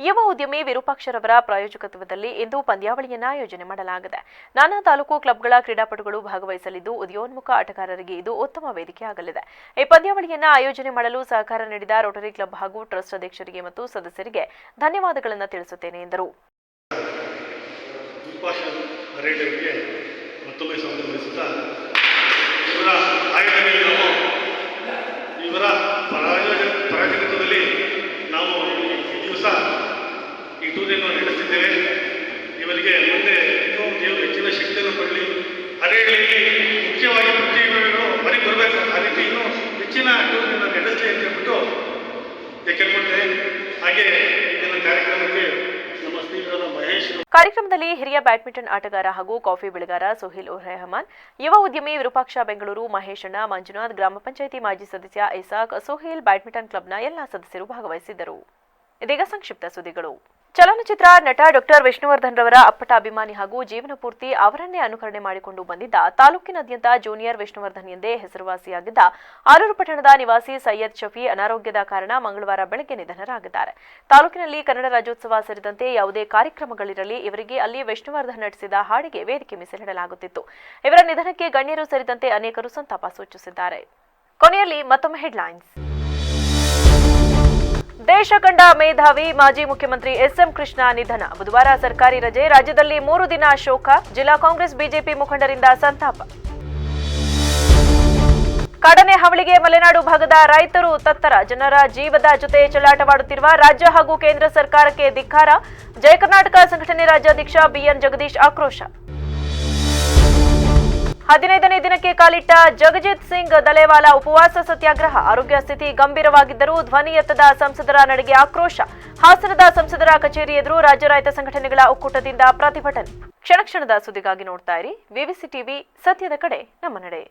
ಯುವ ಉದ್ಯಮಿ ವಿರೂಪಾಕ್ಷರವರ ಪ್ರಾಯೋಜಕತ್ವದಲ್ಲಿ ಇಂದು ಪಂದ್ಯಾವಳಿಯನ್ನು ಆಯೋಜನೆ ಮಾಡಲಾಗಿದೆ. ನಾನಾ ತಾಲೂಕು ಕ್ಲಬ್ಗಳ ಕ್ರೀಡಾಪಟುಗಳು ಭಾಗವಹಿಸಲಿದ್ದು ಉದಯೋನ್ಮುಖ ಆಟಗಾರರಿಗೆ ಇದು ಉತ್ತಮ ವೇದಿಕೆಯಾಗಲಿದೆ. ಈ ಪಂದ್ಯಾವಳಿಯನ್ನು ಆಯೋಜನೆ ಮಾಡಲು ಸಹಕಾರ ನೀಡಿದ ರೋಟರಿ ಕ್ಲಬ್ ಹಾಗೂ ಟ್ರಸ್ಟ್ ಅಧ್ಯಕ್ಷರಿಗೆ ಮತ್ತು ಸದಸ್ಯರಿಗೆ ಧನ್ಯವಾದಗಳನ್ನು ತಿಳಿಸುತ್ತೇನೆ ಎಂದರು. ಮತ್ತೊಮ್ಮೆ ಸಂಬಂಧಿಸುತ್ತಾ ಇವರ ಪ್ರಾಯೋಜಕತ್ವದಲ್ಲಿ ನಾವು ಈ ದಿವಸ ಈ ಟೂರಿಯನ್ನು ನಡೆಸಿದ್ದೇವೆ. ಇವರಿಗೆ ಮುಂದೆ ಇನ್ನೂ ದೇವರು ಹೆಚ್ಚಿನ ಶಕ್ತಿಯನ್ನು ಕೊಡಲಿ. ಅರೇಹಳ್ಳಿಯಲ್ಲಿ ಮುಖ್ಯವಾಗಿ ಪ್ರತಿಭೆಗಳು ಹೊರಗೆ ಬರಬೇಕು, ಆ ರೀತಿ ಇನ್ನೂ ಹೆಚ್ಚಿನ ಟೂರಿಯನ್ನು ನಡೆಸಲಿ ಅಂತ ಹೇಳ್ಬಿಟ್ಟು ಕೇಳ್ಕೊಳ್ತೇನೆ. ಹಾಗೆ ಇದನ್ನ ಕಾರ್ಯಕ್ರಮಕ್ಕೆ ನಮ್ಮ ಸ್ನೇಹಿತರಾದ ಮಹೇಶ್. ಕಾರ್ಯಕ್ರಮದಲ್ಲಿ ಹಿರಿಯ ಬ್ಯಾಡ್ಮಿಂಟನ್ ಆಟಗಾರ ಹಾಗೂ ಕಾಫಿ ಬೆಳೆಗಾರ ಸುಹಿಲ್ ಉರ್ ರೆಹಮಾನ್, ಯುವ ಉದ್ಯಮಿ ವಿರೂಪಾಕ್ಷ ಬೆಂಗಳೂರು, ಮಹೇಶಣ್ಣ, ಮಂಜುನಾಥ್, ಗ್ರಾಮ ಪಂಚಾಯಿತಿ ಮಾಜಿ ಸದಸ್ಯ ಇಸಾಕ್, ಸುಹಿಲ್ ಬ್ಯಾಡ್ಮಿಂಟನ್ ಕ್ಲಬ್ನ ಎಲ್ಲಾ ಸದಸ್ಯರು ಭಾಗವಹಿಸಿದ್ದರು. ಇದೀಗ ಸಂಕ್ಷಿಪ್ತ ಸುದ್ದಿಗಳು. ಚಲನಚಿತ್ರ ನಟ ಡಾಕ್ಟರ್ ವಿಷ್ಣುವರ್ಧನ್ ರವರ ಅಪ್ಪಟ ಅಭಿಮಾನಿ ಹಾಗೂ ಜೀವನ ಪೂರ್ತಿ ಅವರನ್ನೇ ಅನುಕರಣೆ ಮಾಡಿಕೊಂಡು ಬಂದಿದ್ದ ತಾಲೂಕಿನಾದ್ಯಂತ ಜೂನಿಯರ್ ವಿಷ್ಣುವರ್ಧನ್ ಎಂದೇ ಹೆಸರುವಾಸಿಯಾಗಿದ್ದ ಆಲೂರು ಪಟ್ಟಣದ ನಿವಾಸಿ ಸೈಯದ್ ಶಫಿ ಅನಾರೋಗ್ಯದ ಕಾರಣ ಮಂಗಳವಾರ ಬೆಳಗ್ಗೆ ನಿಧನರಾಗಿದ್ದಾರೆ. ತಾಲೂಕಿನಲ್ಲಿ ಕನ್ನಡ ರಾಜ್ಯೋತ್ಸವ ಸೇರಿದಂತೆ ಯಾವುದೇ ಕಾರ್ಯಕ್ರಮಗಳಿರಲಿ ಇವರಿಗೆ ಅಲ್ಲಿ ವಿಷ್ಣುವರ್ಧನ್ ನಟಿಸಿದ ಹಾಡಿಗೆ ವೇದಿಕೆ ಮೀಸಲಿಡಲಾಗುತ್ತಿತ್ತು. ಇವರ ನಿಧನಕ್ಕೆ ಗಣ್ಯರು ಸೇರಿದಂತೆ ಅನೇಕರು ಸಂತಾಪ ಸೂಚಿಸಿದ್ದಾರೆ. ಕೊನೆಯಲ್ಲಿ ಮತ್ತೊಮ್ಮೆ ಹೆಡ್ಲೈನ್ಸ್. ದೇಶ ಕಂಡ ಮೇಧಾವಿ ಮಾಜಿ ಮುಖ್ಯಮಂತ್ರಿ ಎಸ್ಎಂ ಕೃಷ್ಣ ನಿಧನ. ಬುಧವಾರ ಸರ್ಕಾರಿ ರಜೆ, ರಾಜ್ಯದಲ್ಲಿ 3 ದಿನ ಶೋಕ. ಜಿಲ್ಲಾ ಕಾಂಗ್ರೆಸ್ ಬಿಜೆಪಿ ಮುಖಂಡರಿಂದ ಸಂತಾಪ. ಕಾಡಾನೆ ಹಾವಳಿಗೆ ಮಲೆನಾಡು ಭಾಗದ ರೈತರು ತತ್ತರ. ಜನರ ಜೀವದ ಜೊತೆ ಚೆಲ್ಲಾಟವಾಡುತ್ತಿರುವ ರಾಜ್ಯ ಹಾಗೂ ಕೇಂದ್ರ ಸರ್ಕಾರಕ್ಕೆ ಧಿಕ್ಕಾರ. ಜಯ ಕರ್ನಾಟಕ ಸಂಘಟನೆ ರಾಜ್ಯಾಧ್ಯಕ್ಷ ಬಿಎನ್ ಜಗದೀಶ್ ಆಕ್ರೋಶ. 15ನೇ ದಿನಕ್ಕೆ ಕಾಲಿಟ್ಟ ಜಗಜಿತ್ ಸಿಂಗ್ ದಲೇವಾಲಾ ಉಪವಾಸ ಸತ್ಯಾಗ್ರಹ. ಆರೋಗ್ಯ ಸ್ಥಿತಿ ಗಂಭೀರವಾಗಿದ್ದರೂ ಧ್ವನಿ ಎತ್ತದ ಸಂಸದರ ನಡೆಗೆ ಆಕ್ರೋಶ. ಹಾಸನದ ಸಂಸದರ ಕಚೇರಿ ಎದುರು ರಾಜ್ಯ ರೈತ ಸಂಘಟನೆಗಳ ಒಕ್ಕೂಟದಿಂದ ಪ್ರತಿಭಟನೆ. ಕ್ಷಣ ಕ್ಷಣದ ಸುದ್ದಿಗಾಗಿ ನೋಡ್ತಾ ಇರಿ ವಿವಿಸಿ ಟಿವಿ, ಸತ್ಯದ ಕಡೆ ನಮ್ಮ ನಡೆ.